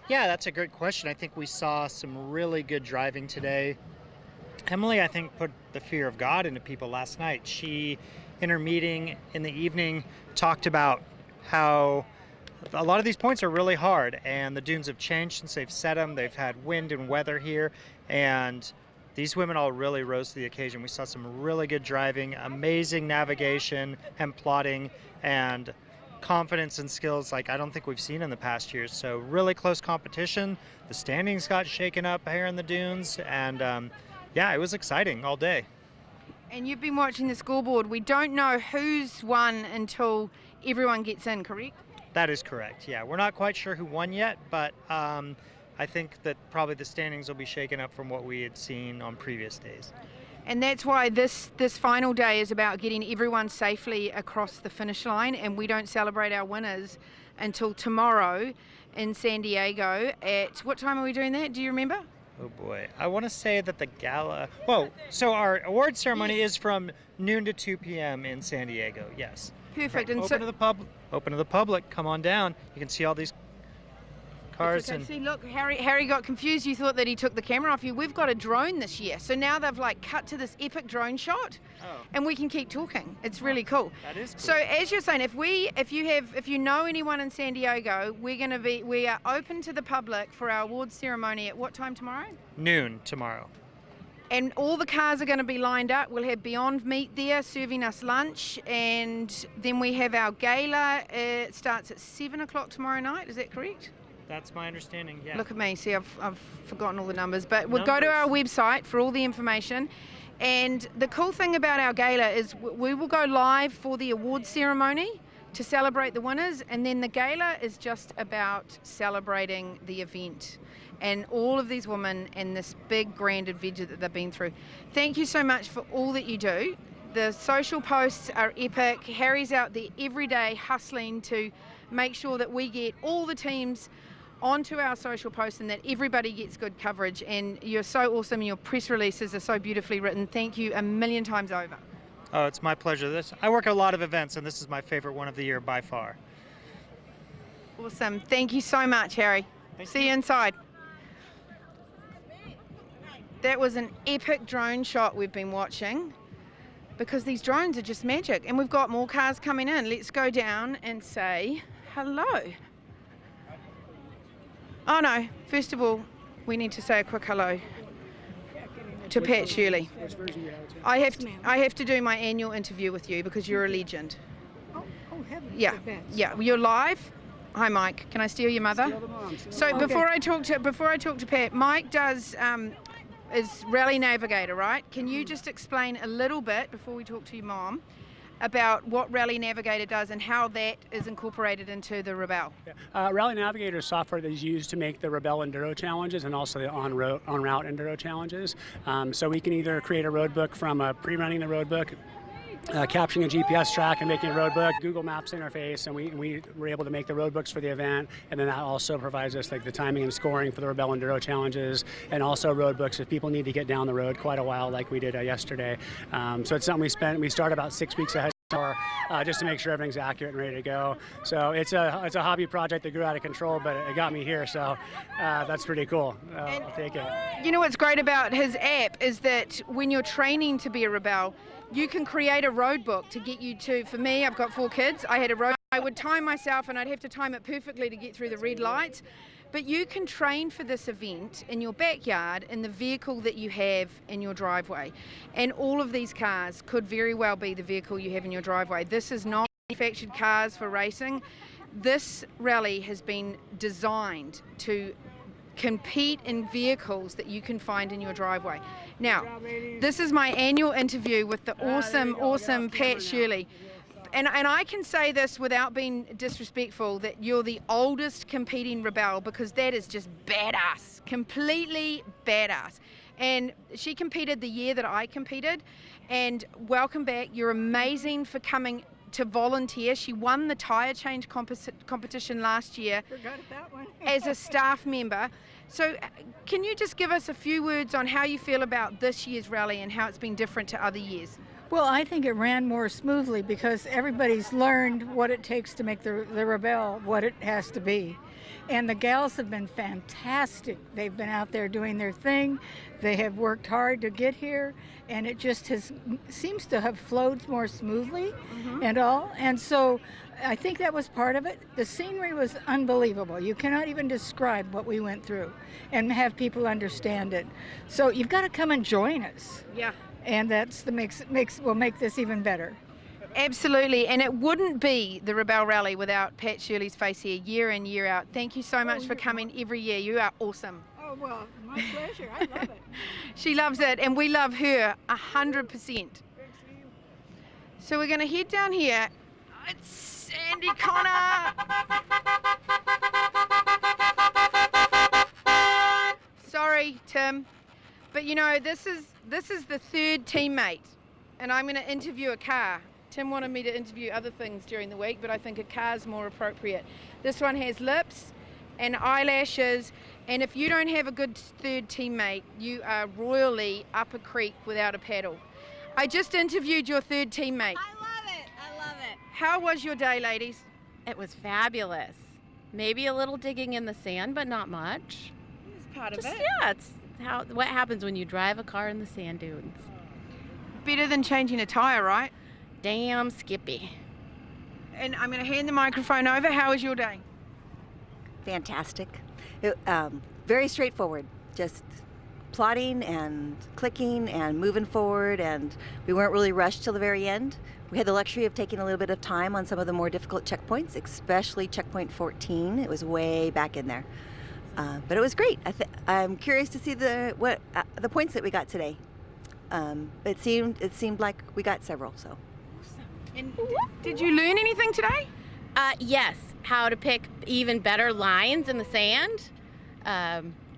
Speaker 16: Yeah, that's a great question. I think we saw some really good driving today. Emily, I think, put the fear of God into people last night. She, in her meeting in the evening, talked about how a lot of these points are really hard, and the dunes have changed since they've set them. They've had wind and weather here, and these women all really rose to the occasion. We saw some really good driving, amazing navigation and plotting, and confidence and skills like I don't think we've seen in the past years. So really close competition. The standings got shaken up here in the dunes, and yeah, it was exciting all day.
Speaker 1: And you've been watching the scoreboard. We don't know who's won until everyone gets in, correct?
Speaker 16: That is correct. Yeah, we're not quite sure who won yet, but I think that probably the standings will be shaken up from what we had seen on previous days.
Speaker 1: And that's why this final day is about getting everyone safely across the finish line, and we don't celebrate our winners until tomorrow in San Diego. At what time are we doing that? Do you remember?
Speaker 16: Oh boy, I want to say that the gala, oh, so our award ceremony is from noon to 2 p.m. in San Diego, yes.
Speaker 1: Perfect. And
Speaker 16: open to the public, come on down. You can see all these cars.
Speaker 1: Okay. See, look, Harry got confused. You thought that he took the camera off you. We've got a drone this year, so now they've like cut to this epic drone shot, and we can keep talking. It's really cool.
Speaker 16: That is cool.
Speaker 1: So as you're saying, if you know anyone in San Diego, we are open to the public for our awards ceremony at what time tomorrow?
Speaker 16: Noon tomorrow.
Speaker 1: And all the cars are going to be lined up. We'll have Beyond Meat there serving us lunch, and then we have our gala. It starts at 7 o'clock tomorrow night. Is that correct?
Speaker 16: That's my understanding, yeah.
Speaker 1: Look at me. See, I've forgotten all the numbers. But we'll go to our website for all the information. And the cool thing about our gala is we will go live for the awards ceremony to celebrate the winners. And then the gala is just about celebrating the event and all of these women and this big grand adventure that they've been through. Thank you so much for all that you do. The social posts are epic. Harry's out there every day hustling to make sure that we get all the teams onto our social posts and that everybody gets good coverage. And you're so awesome. Your press releases are so beautifully written. Thank you a million times over.
Speaker 16: Oh, it's my pleasure. I work at a lot of events, and this is my favorite one of the year by far.
Speaker 1: Awesome. Thank you so much, Harry. See you inside. That was an epic drone shot we've been watching, because these drones are just magic. And we've got more cars coming in. Let's go down and say hello. Oh no, first of all, we need to say a quick hello to Pat Shirley. I have to do my annual interview with you because you're a legend.
Speaker 17: Oh, heaven.
Speaker 1: Yeah, you're live. Hi, Mike. Can I steal your mother?
Speaker 17: Steal the mom.
Speaker 1: So
Speaker 17: Okay.
Speaker 1: before I talk to Pat, Mike is rally navigator, right? Can you just explain a little bit before we talk to your mom about what Rally Navigator does and how that is incorporated into the Rebelle?
Speaker 18: Rally Navigator is software that is used to make the Rebelle Enduro challenges and also the on-route Enduro challenges. So we can either create a road book from pre-running the road book, capturing a GPS track and making a road book, Google Maps interface, and we were able to make the road books for the event, and then that also provides us like the timing and scoring for the Rebelle Enduro challenges, and also road books if people need to get down the road quite a while like we did yesterday. So it's something we start about 6 weeks ahead just to make sure everything's accurate and ready to go. So it's a hobby project that grew out of control, but it got me here, so that's pretty cool. I'll take it.
Speaker 1: You know what's great about his app is that when you're training to be a Rebelle, you can create a road book to get you to, for me, I've got 4 kids, I had a road, I would time myself and I'd have to time it perfectly to get through the red lights. But you can train for this event in your backyard in the vehicle that you have in your driveway. And all of these cars could very well be the vehicle you have in your driveway. This is not manufactured cars for racing. This rally has been designed to compete in vehicles that you can find in your driveway. Now, this is my annual interview with the awesome Pat Shirley. And I can say this without being disrespectful, that you're the oldest competing Rebelle, because that is just badass, completely badass. And she competed the year that I competed, and welcome back. You're amazing for coming to volunteer. She won the tire change competition last year as a staff member. So can you just give us a few words on how you feel about this year's rally and how it's been different to other years?
Speaker 20: Well, I think it ran more smoothly because everybody's learned what it takes to make the Rebelle what it has to be. And the gals have been fantastic. They've been out there doing their thing. They have worked hard to get here, and it just seems to have flowed more smoothly and all. And so I think that was part of it. The scenery was unbelievable. You cannot even describe what we went through and have people understand it. So you've got to come and join us.
Speaker 1: Yeah.
Speaker 20: And that's will make this even better.
Speaker 1: Absolutely, and it wouldn't be the Rebelle Rally without Pat Shirley's face here, year in, year out. Thank you so much for coming every year. You are awesome.
Speaker 20: Oh, well, my pleasure. I love it.
Speaker 1: She loves it, and we love her 100%. So we're going to head down here. It's Sandy Connor. Sorry, Tim, but you know this is the third teammate, and I'm going to interview a car. Tim wanted me to interview other things during the week, but I think a car's more appropriate. This one has lips and eyelashes, and if you don't have a good third teammate, you are royally up a creek without a paddle. I just interviewed your third teammate.
Speaker 17: I love it.
Speaker 1: How was your day, ladies?
Speaker 17: It was fabulous. Maybe a little digging in the sand, but not much.
Speaker 1: It's part of it.
Speaker 17: Yeah, it's what happens when you drive a car in the sand dunes.
Speaker 1: Better than changing a tire, right?
Speaker 17: Damn Skippy.
Speaker 1: And I'm going to hand the microphone over. How was your day?
Speaker 21: Fantastic. Very straightforward. Just plotting and clicking and moving forward, and we weren't really rushed till the very end. We had the luxury of taking a little bit of time on some of the more difficult checkpoints, especially checkpoint 14. It was way back in there. But it was great. I'm curious to see the points that we got today. It seemed like we got several. So.
Speaker 1: And did you learn anything today?
Speaker 17: Yes, how to pick even better lines in the sand.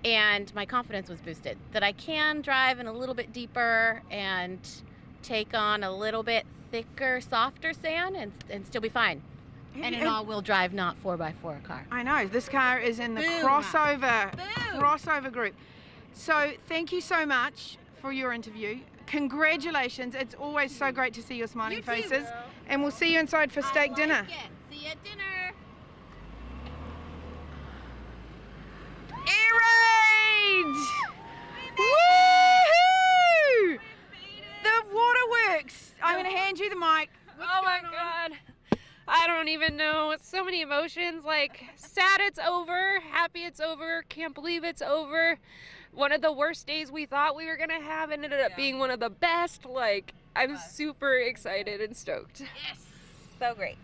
Speaker 17: And my confidence was boosted that I can drive in a little bit deeper and take on a little bit thicker, softer sand and still be fine. And an all-wheel drive, not 4x4 car.
Speaker 1: I know, this car is in the crossover group. So thank you so much for your interview. Congratulations. It's always so great to see your smiling faces. And we'll see you inside for steak dinner.
Speaker 17: See you at dinner.
Speaker 1: Air Raid! Woohoo! The waterworks. I'm going to hand you the mic.
Speaker 23: Oh my God. I don't even know. It's so many emotions. Like, sad it's over, happy it's over, can't believe it's over. One of the worst days we thought we were going to have ended up being one of the best. Like, I'm super excited and stoked.
Speaker 17: Yes. So great.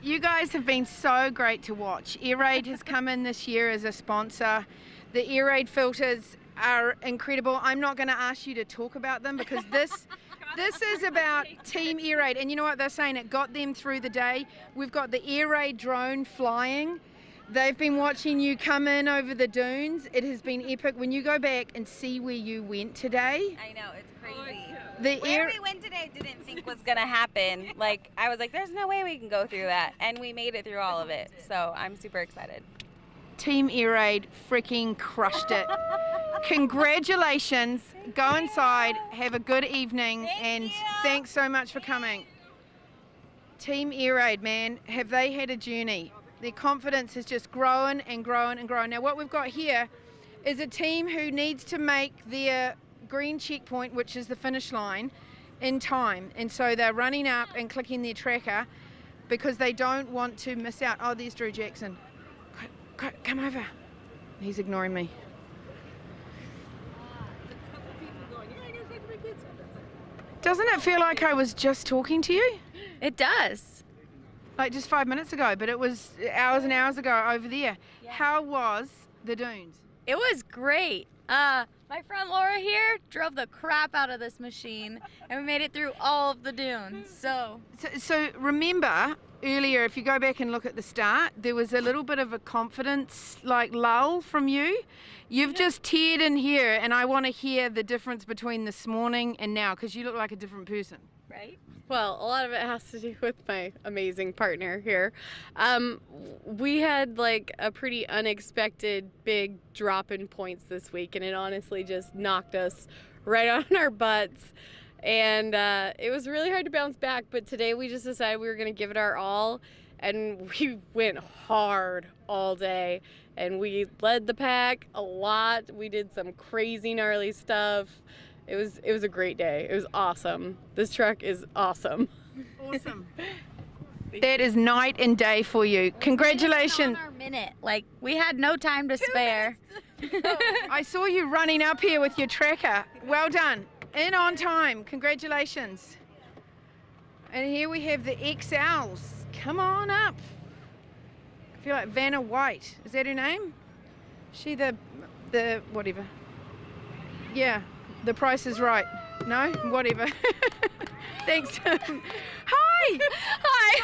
Speaker 1: You guys have been so great to watch. Air Raid has come in this year as a sponsor. The Air Raid filters are incredible. I'm not going to ask you to talk about them because this is about Team Air Raid. And you know what they're saying? It got them through the day. We've got the Air Raid drone flying. They've been watching you come in over the dunes. It has been epic. When you go back and see where you went today.
Speaker 17: I know, it's crazy.
Speaker 1: Where
Speaker 17: we went today, didn't think was going to happen. Like, I was like, there's no way we can go through that. And we made it through all of it. So I'm super excited.
Speaker 1: Team Air Raid freaking crushed it. Congratulations. Go inside, have a good evening, and thanks so much for coming. Team Air Raid, man, have they had a journey? Their confidence has just grown and grown and grown. Now what we've got here is a team who needs to make their green checkpoint, which is the finish line, in time. And so they're running up and clicking their tracker because they don't want to miss out. Oh, there's Drew Jackson. Come over. He's ignoring me. Doesn't it feel like I was just talking to you?
Speaker 17: It does.
Speaker 1: Like just 5 minutes ago, but it was hours and hours ago over there. Yeah. How was the dunes?
Speaker 17: It was great. My friend Laura here drove the crap out of this machine, and we made it through all of the dunes. So
Speaker 1: remember earlier, if you go back and look at the start, there was a little bit of a confidence lull from you. You've just teared in here, and I want to hear the difference between this morning and now, because you look like a different person.
Speaker 17: Right?
Speaker 24: Well, a lot of it has to do with my amazing partner here. We had like a pretty unexpected big drop in points this week, and it honestly just knocked us right on our butts. And it was really hard to bounce back, but today we just decided we were going to give it our all, and we went hard all day, and we led the pack a lot. We did some crazy gnarly stuff. It was a great day. It was awesome. This truck is awesome.
Speaker 1: Awesome. That is night and day for you. Congratulations.
Speaker 17: On our minute. Like, we had no time to spare.
Speaker 1: I saw you running up here with your tracker. Well done. In on time. Congratulations. And here we have the XLs. Come on up. I feel like Vanna White. Is that her name? She the whatever. Yeah, The Price is Right. No? Whatever. Thanks. Hi!
Speaker 3: Hi!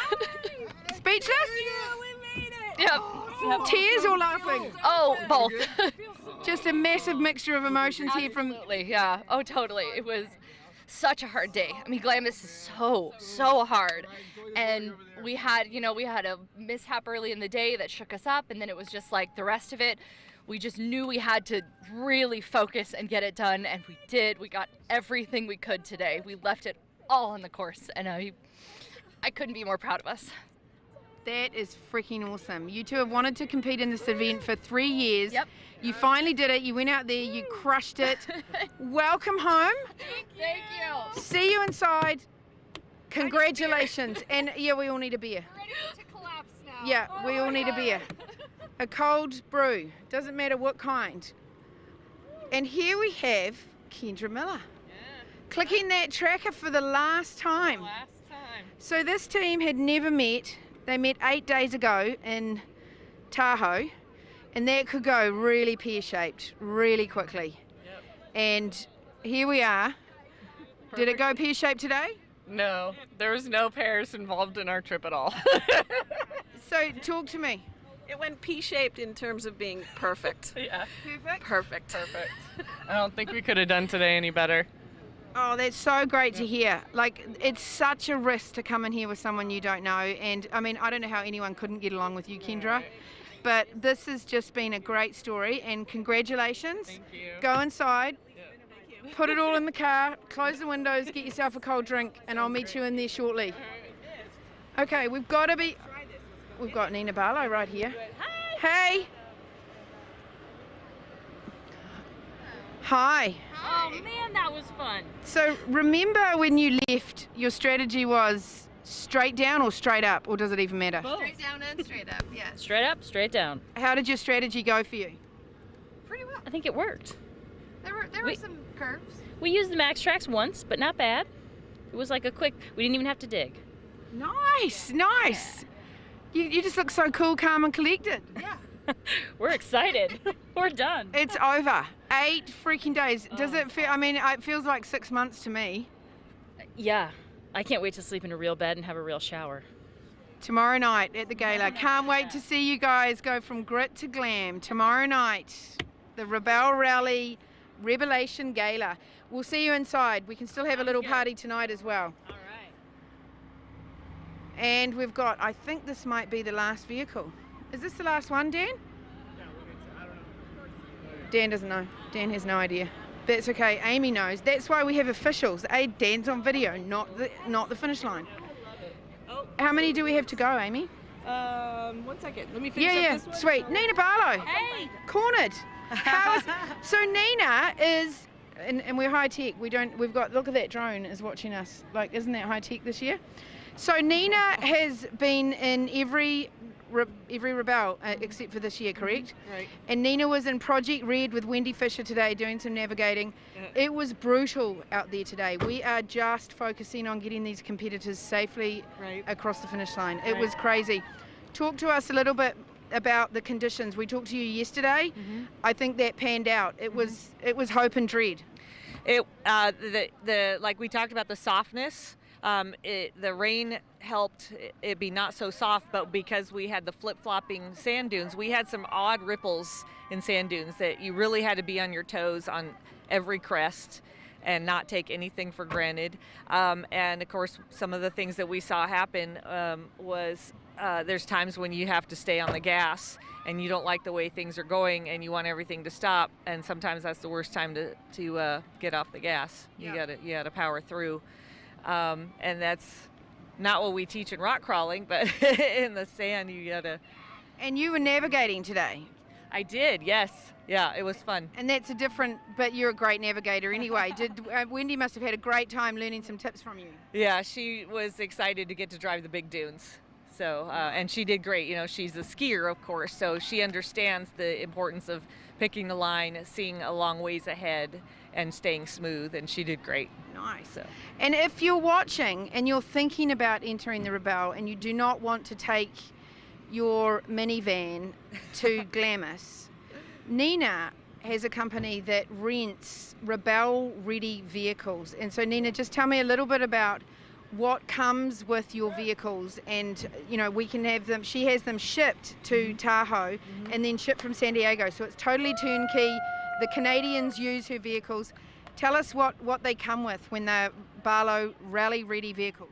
Speaker 1: Speechless?
Speaker 3: Yep.
Speaker 1: Tears or laughing?
Speaker 3: Oh, both.
Speaker 1: Just a massive mixture of emotions here from...
Speaker 3: Absolutely, yeah. Oh, totally. It was such a hard day. I mean, Glamis is so hard. And we had a mishap early in the day that shook us up, and then it was just like the rest of it. We just knew we had to really focus and get it done, and we did. We got everything we could today. We left it all on the course, and I couldn't be more proud of us.
Speaker 1: That is freaking awesome. You two have wanted to compete in this event for 3 years.
Speaker 3: Yep.
Speaker 1: You finally did it. You went out there, you crushed it. Welcome home.
Speaker 3: Thank you.
Speaker 1: See you inside. Congratulations. And yeah, we all need a beer.
Speaker 3: Ready to collapse now.
Speaker 1: Yeah, we all need a beer. A cold brew. Doesn't matter what kind. And here we have Kendra Miller. Clicking that tracker for the last time. So this team had never met. They met 8 days ago in Tahoe, and that could go really pear-shaped really quickly.
Speaker 4: Yep.
Speaker 1: And here we are. Did it go pear-shaped today?
Speaker 4: No, there was no pears involved in our trip at all.
Speaker 1: So talk to me.
Speaker 15: It went P-shaped in terms of being perfect.
Speaker 4: Yeah.
Speaker 1: Perfect?
Speaker 4: Perfect. I don't think we could have done today any better.
Speaker 1: Oh, that's so great to hear. Like, it's such a risk to come in here with someone you don't know. And, I mean, I don't know how anyone couldn't get along with you, Kendra. But this has just been a great story, and congratulations.
Speaker 4: Thank you.
Speaker 1: Go inside, put it all in the car, close the windows, get yourself a cold drink, and I'll meet you in there shortly. Okay, we've got Nina Barlow right here. Hey! Hi.
Speaker 2: Oh man, that was fun.
Speaker 1: So remember when you left, your strategy was straight down or straight up, or does it even matter?
Speaker 2: Both.
Speaker 14: Straight down and straight up, yeah.
Speaker 2: Straight up, straight down.
Speaker 1: How did your strategy go for you?
Speaker 14: Pretty well.
Speaker 2: I think it worked.
Speaker 14: There were some curves.
Speaker 2: We used the max tracks once, but not bad. It was like we didn't even have to dig.
Speaker 1: Nice. You just look so cool, calm and collected.
Speaker 14: Yeah.
Speaker 2: We're excited. We're done.
Speaker 1: It's over. 8 freaking days. Does it feel, I mean, it feels like 6 months to me.
Speaker 2: Yeah. I can't wait to sleep in a real bed and have a real shower.
Speaker 1: Tomorrow night at the gala. Can't wait to see you guys go from grit to glam. Tomorrow night, the Rebelle Rally Revelation Gala. We'll see you inside. We can still have a little party tonight as well.
Speaker 2: All right.
Speaker 1: And we've got, I think this might be the last vehicle. Is this the last one, Dan? Dan doesn't know. Dan has no idea. That's okay. Amy knows. That's why we have officials. Dan's on video, not the finish line. How many do we have to go, Amy?
Speaker 15: 1 second. Let me finish up this one.
Speaker 1: Sweet. Nina Barlow.
Speaker 15: Hey.
Speaker 1: Cornered. So Nina is, and we're high tech. We've got, look at that drone is watching us. Like, isn't that high tech this year? So Nina has been in every Rebelle except for this year, correct?
Speaker 15: Right.
Speaker 1: And Nina was in Project Red with Wendy Fisher today doing some navigating. It was brutal out there today. We are just focusing on getting these competitors safely across the finish line. It was crazy. Talk to us a little bit about the conditions. We talked to you yesterday. I think that panned out. It was hope and dread.
Speaker 5: Like we talked about the softness. The rain helped it be not so soft, but because we had the flip-flopping sand dunes, we had some odd ripples in sand dunes that you really had to be on your toes on every crest and not take anything for granted. And of course, some of the things that we saw happen was there's times when you have to stay on the gas and you don't like the way things are going and you want everything to stop, and sometimes that's the worst time to get off the gas. You gotta power through. And that's not what we teach in rock crawling, but in the sand you gotta.
Speaker 1: And you were navigating today.
Speaker 5: I did, yes. Yeah, it was fun.
Speaker 1: And that's but you're a great navigator anyway. Wendy must have had a great time learning some tips from you.
Speaker 5: Yeah, she was excited to get to drive the big dunes. So, and she did great. You know, she's a skier, of course, so she understands the importance of picking the line, seeing a long ways ahead, and staying smooth, and she did great.
Speaker 1: Nice.
Speaker 5: So.
Speaker 1: And if you're watching and you're thinking about entering the Rebelle and you do not want to take your minivan to Glamis, Nina has a company that rents Rebelle-ready vehicles. And so, Nina, just tell me a little bit about what comes with your vehicles, and we can have them. She has them shipped to Tahoe and then shipped from San Diego. So it's totally turnkey. The Canadians use her vehicles. Tell us what they come with when they're Barlow rally-ready vehicles.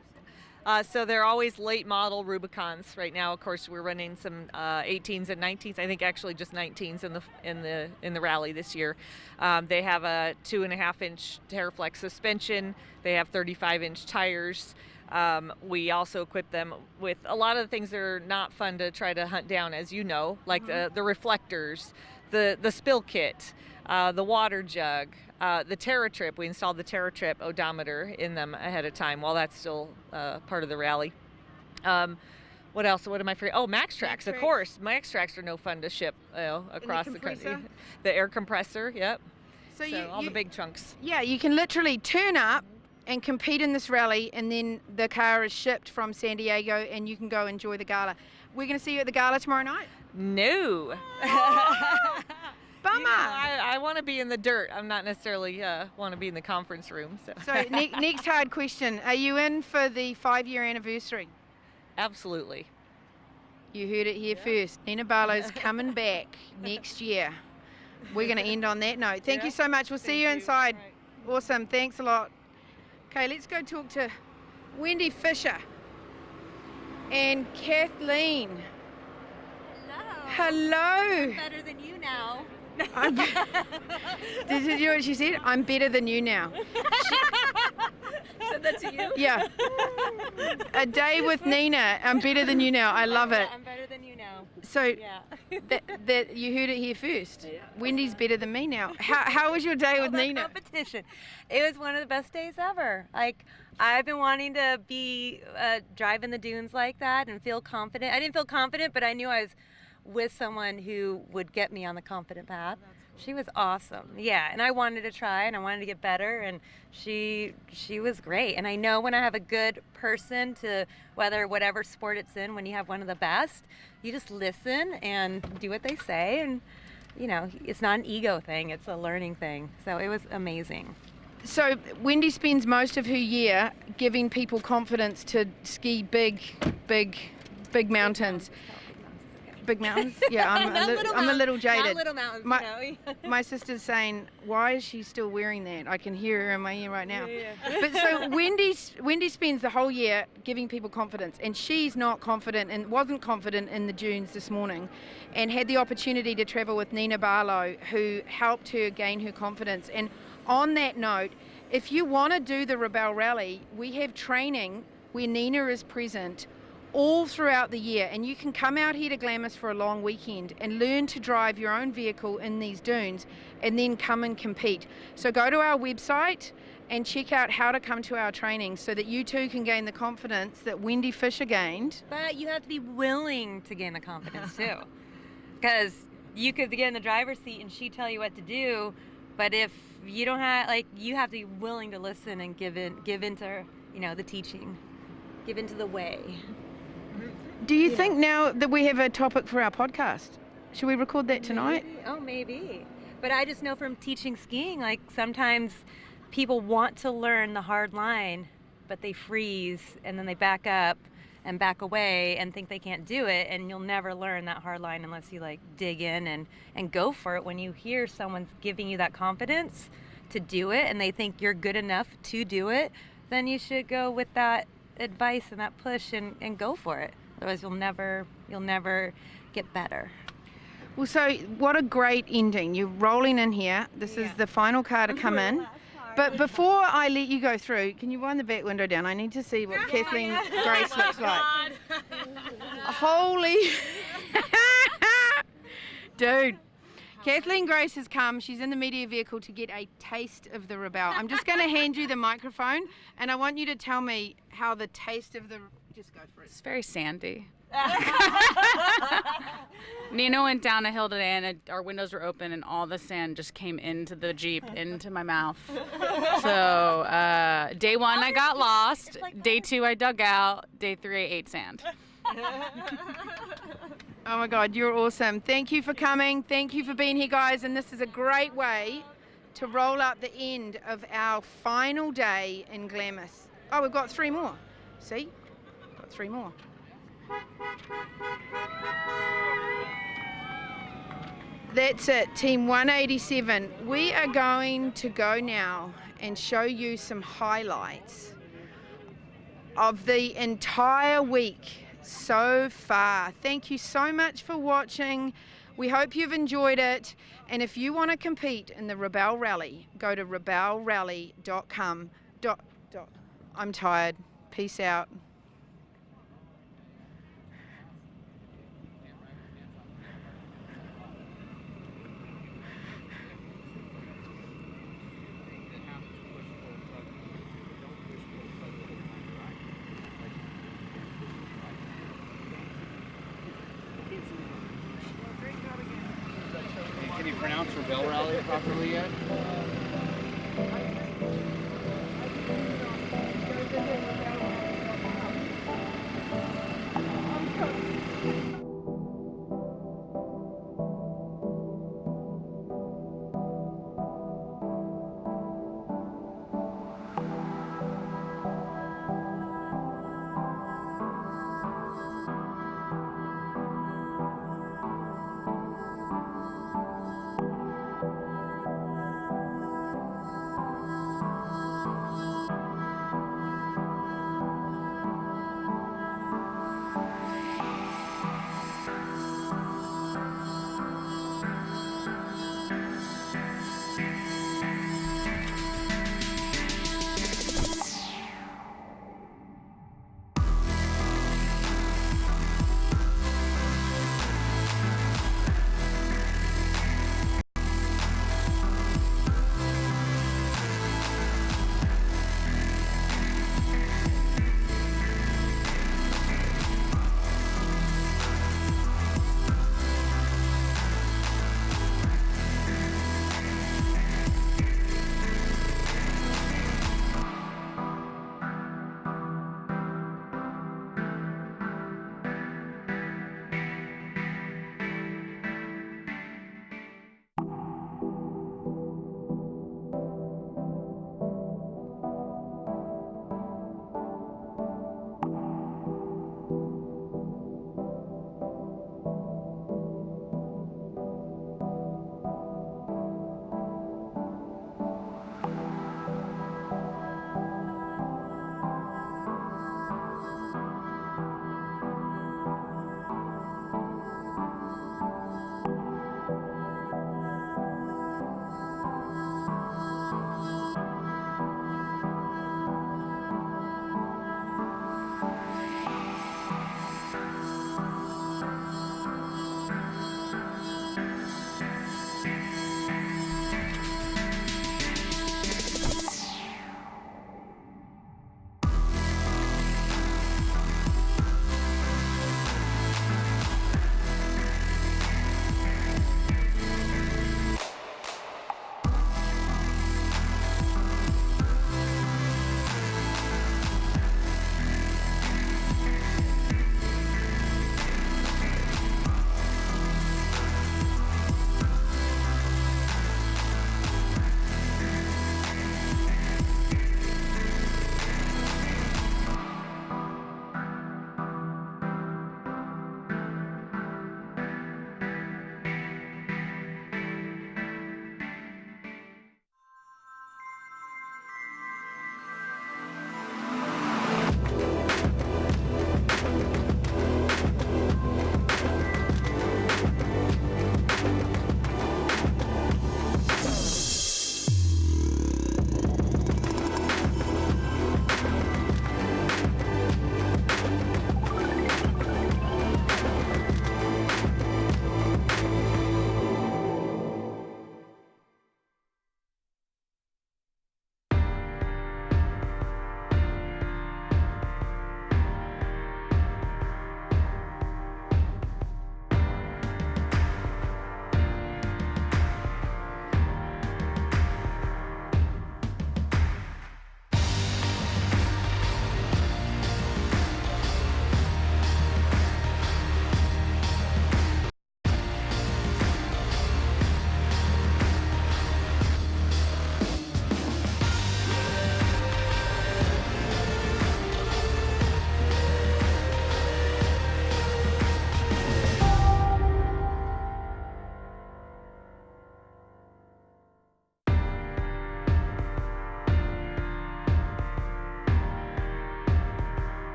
Speaker 5: So they're always late model Rubicons. Right now, of course, we're running some 18s and 19s. I think actually just 19s in the rally this year. They have a 2.5-inch Terraflex suspension. They have 35-inch tires. We also equip them with a lot of the things that are not fun to try to hunt down, as you know, like the reflectors, the spill kit, the water jug, the TerraTrip. We installed the TerraTrip odometer in them ahead of time while that's still part of the rally. What else? What am I forgetting? Oh, MaxTrax, of course. MaxTrax are no fun to ship across the country. The air compressor, yep. So all the big chunks.
Speaker 1: Yeah, you can literally turn up and compete in this rally, and then the car is shipped from San Diego and you can go enjoy the gala. We're going to see you at the gala tomorrow night?
Speaker 5: No.
Speaker 1: Bummer.
Speaker 5: I want to be in the dirt. I'm not necessarily want to be in the conference room. So
Speaker 1: next hard question. Are you in for the 5-year anniversary?
Speaker 5: Absolutely.
Speaker 1: You heard it here first. Nina Barlow's coming back next year. We're going to end on that note. Thank you so much. We'll see you inside. Right. Awesome. Thanks a lot. Okay, let's go talk to Wendy Fisher and Kathleen. Hello.
Speaker 6: I'm better than you now.
Speaker 1: Did you hear what she said? I'm better than you now.
Speaker 6: Said that to you?
Speaker 1: Yeah. A day with Nina. I'm better than you now. I love it.
Speaker 6: I'm better than you now.
Speaker 1: So
Speaker 6: yeah.
Speaker 1: that you heard it here first. Yeah. Wendy's better than me now. How was your day with Nina?
Speaker 6: Competition. It was one of the best days ever. Like, I've been wanting to be driving the dunes like that and feel confident. I didn't feel confident, but I knew I was with someone who would get me on the confident path. She was awesome. Yeah, and I wanted to try and I wanted to get better, and she was great. And I know when I have a good person to whatever sport it's in, when you have one of the best, you just listen and do what they say, and it's not an ego thing, it's a learning thing. So it was amazing.
Speaker 1: So Wendy spends most of her year giving people confidence to ski big mountains. Big mountains? Yeah, I'm a little jaded.
Speaker 6: Not little mountains,
Speaker 1: my sister's saying, why is she still wearing that? I can hear her in my ear right now.
Speaker 6: Yeah.
Speaker 1: But so Wendy spends the whole year giving people confidence, and she's not confident and wasn't confident in the dunes this morning, and had the opportunity to travel with Nina Barlow, who helped her gain her confidence. And on that note, if you want to do the Rebelle Rally, we have training where Nina is present all throughout the year, and you can come out here to Glamis for a long weekend and learn to drive your own vehicle in these dunes and then come and compete. So go to our website and check out how to come to our training so that you too can gain the confidence that Wendy Fisher gained.
Speaker 6: But you have to be willing to gain the confidence too, because you could get in the driver's seat and she'd tell you what to do, but if you don't have, you have to be willing to listen and give into the teaching, give into the way.
Speaker 1: Do you think now that we have a topic for our podcast, should we record that tonight?
Speaker 6: Maybe. But I just know from teaching skiing, sometimes people want to learn the hard line, but they freeze and then they back up and back away and think they can't do it, and you'll never learn that hard line unless you dig in and go for it. When you hear someone's giving you that confidence to do it and they think you're good enough to do it, then you should go with that advice and that push and go for it. Otherwise you'll never get better.
Speaker 1: Well, so what a great ending. You're rolling in here. This is the final car to come in. But before I let you go through, can you wind the back window down? I need to see what Kathleen Grace looks like. Holy dude. Kathleen Grace has come. She's in the media vehicle to get a taste of the Rebelle. I'm just going to hand you the microphone, and I want you to tell me how the taste of the... Just go for it.
Speaker 7: It's very sandy. Nina went down a hill today and our windows were open and all the sand just came into the Jeep, into my mouth. So day 1 I got lost, day 2 I dug out, day 3 I ate sand.
Speaker 1: Oh my God, you're awesome. Thank you for coming. Thank you for being here, guys. And this is a great way to roll up the end of our final day in Glamis. Oh, we've got 3 more. See? Got 3 more. That's it, Team 187. We are going to go now and show you some highlights of the entire week so far. Thank you so much for watching. We hope you've enjoyed it. And if you want to compete in the Rebelle Rally, go to rebellerally.com. I'm tired. Peace out.
Speaker 10: Can you pronounce Rebelle Rally properly yet?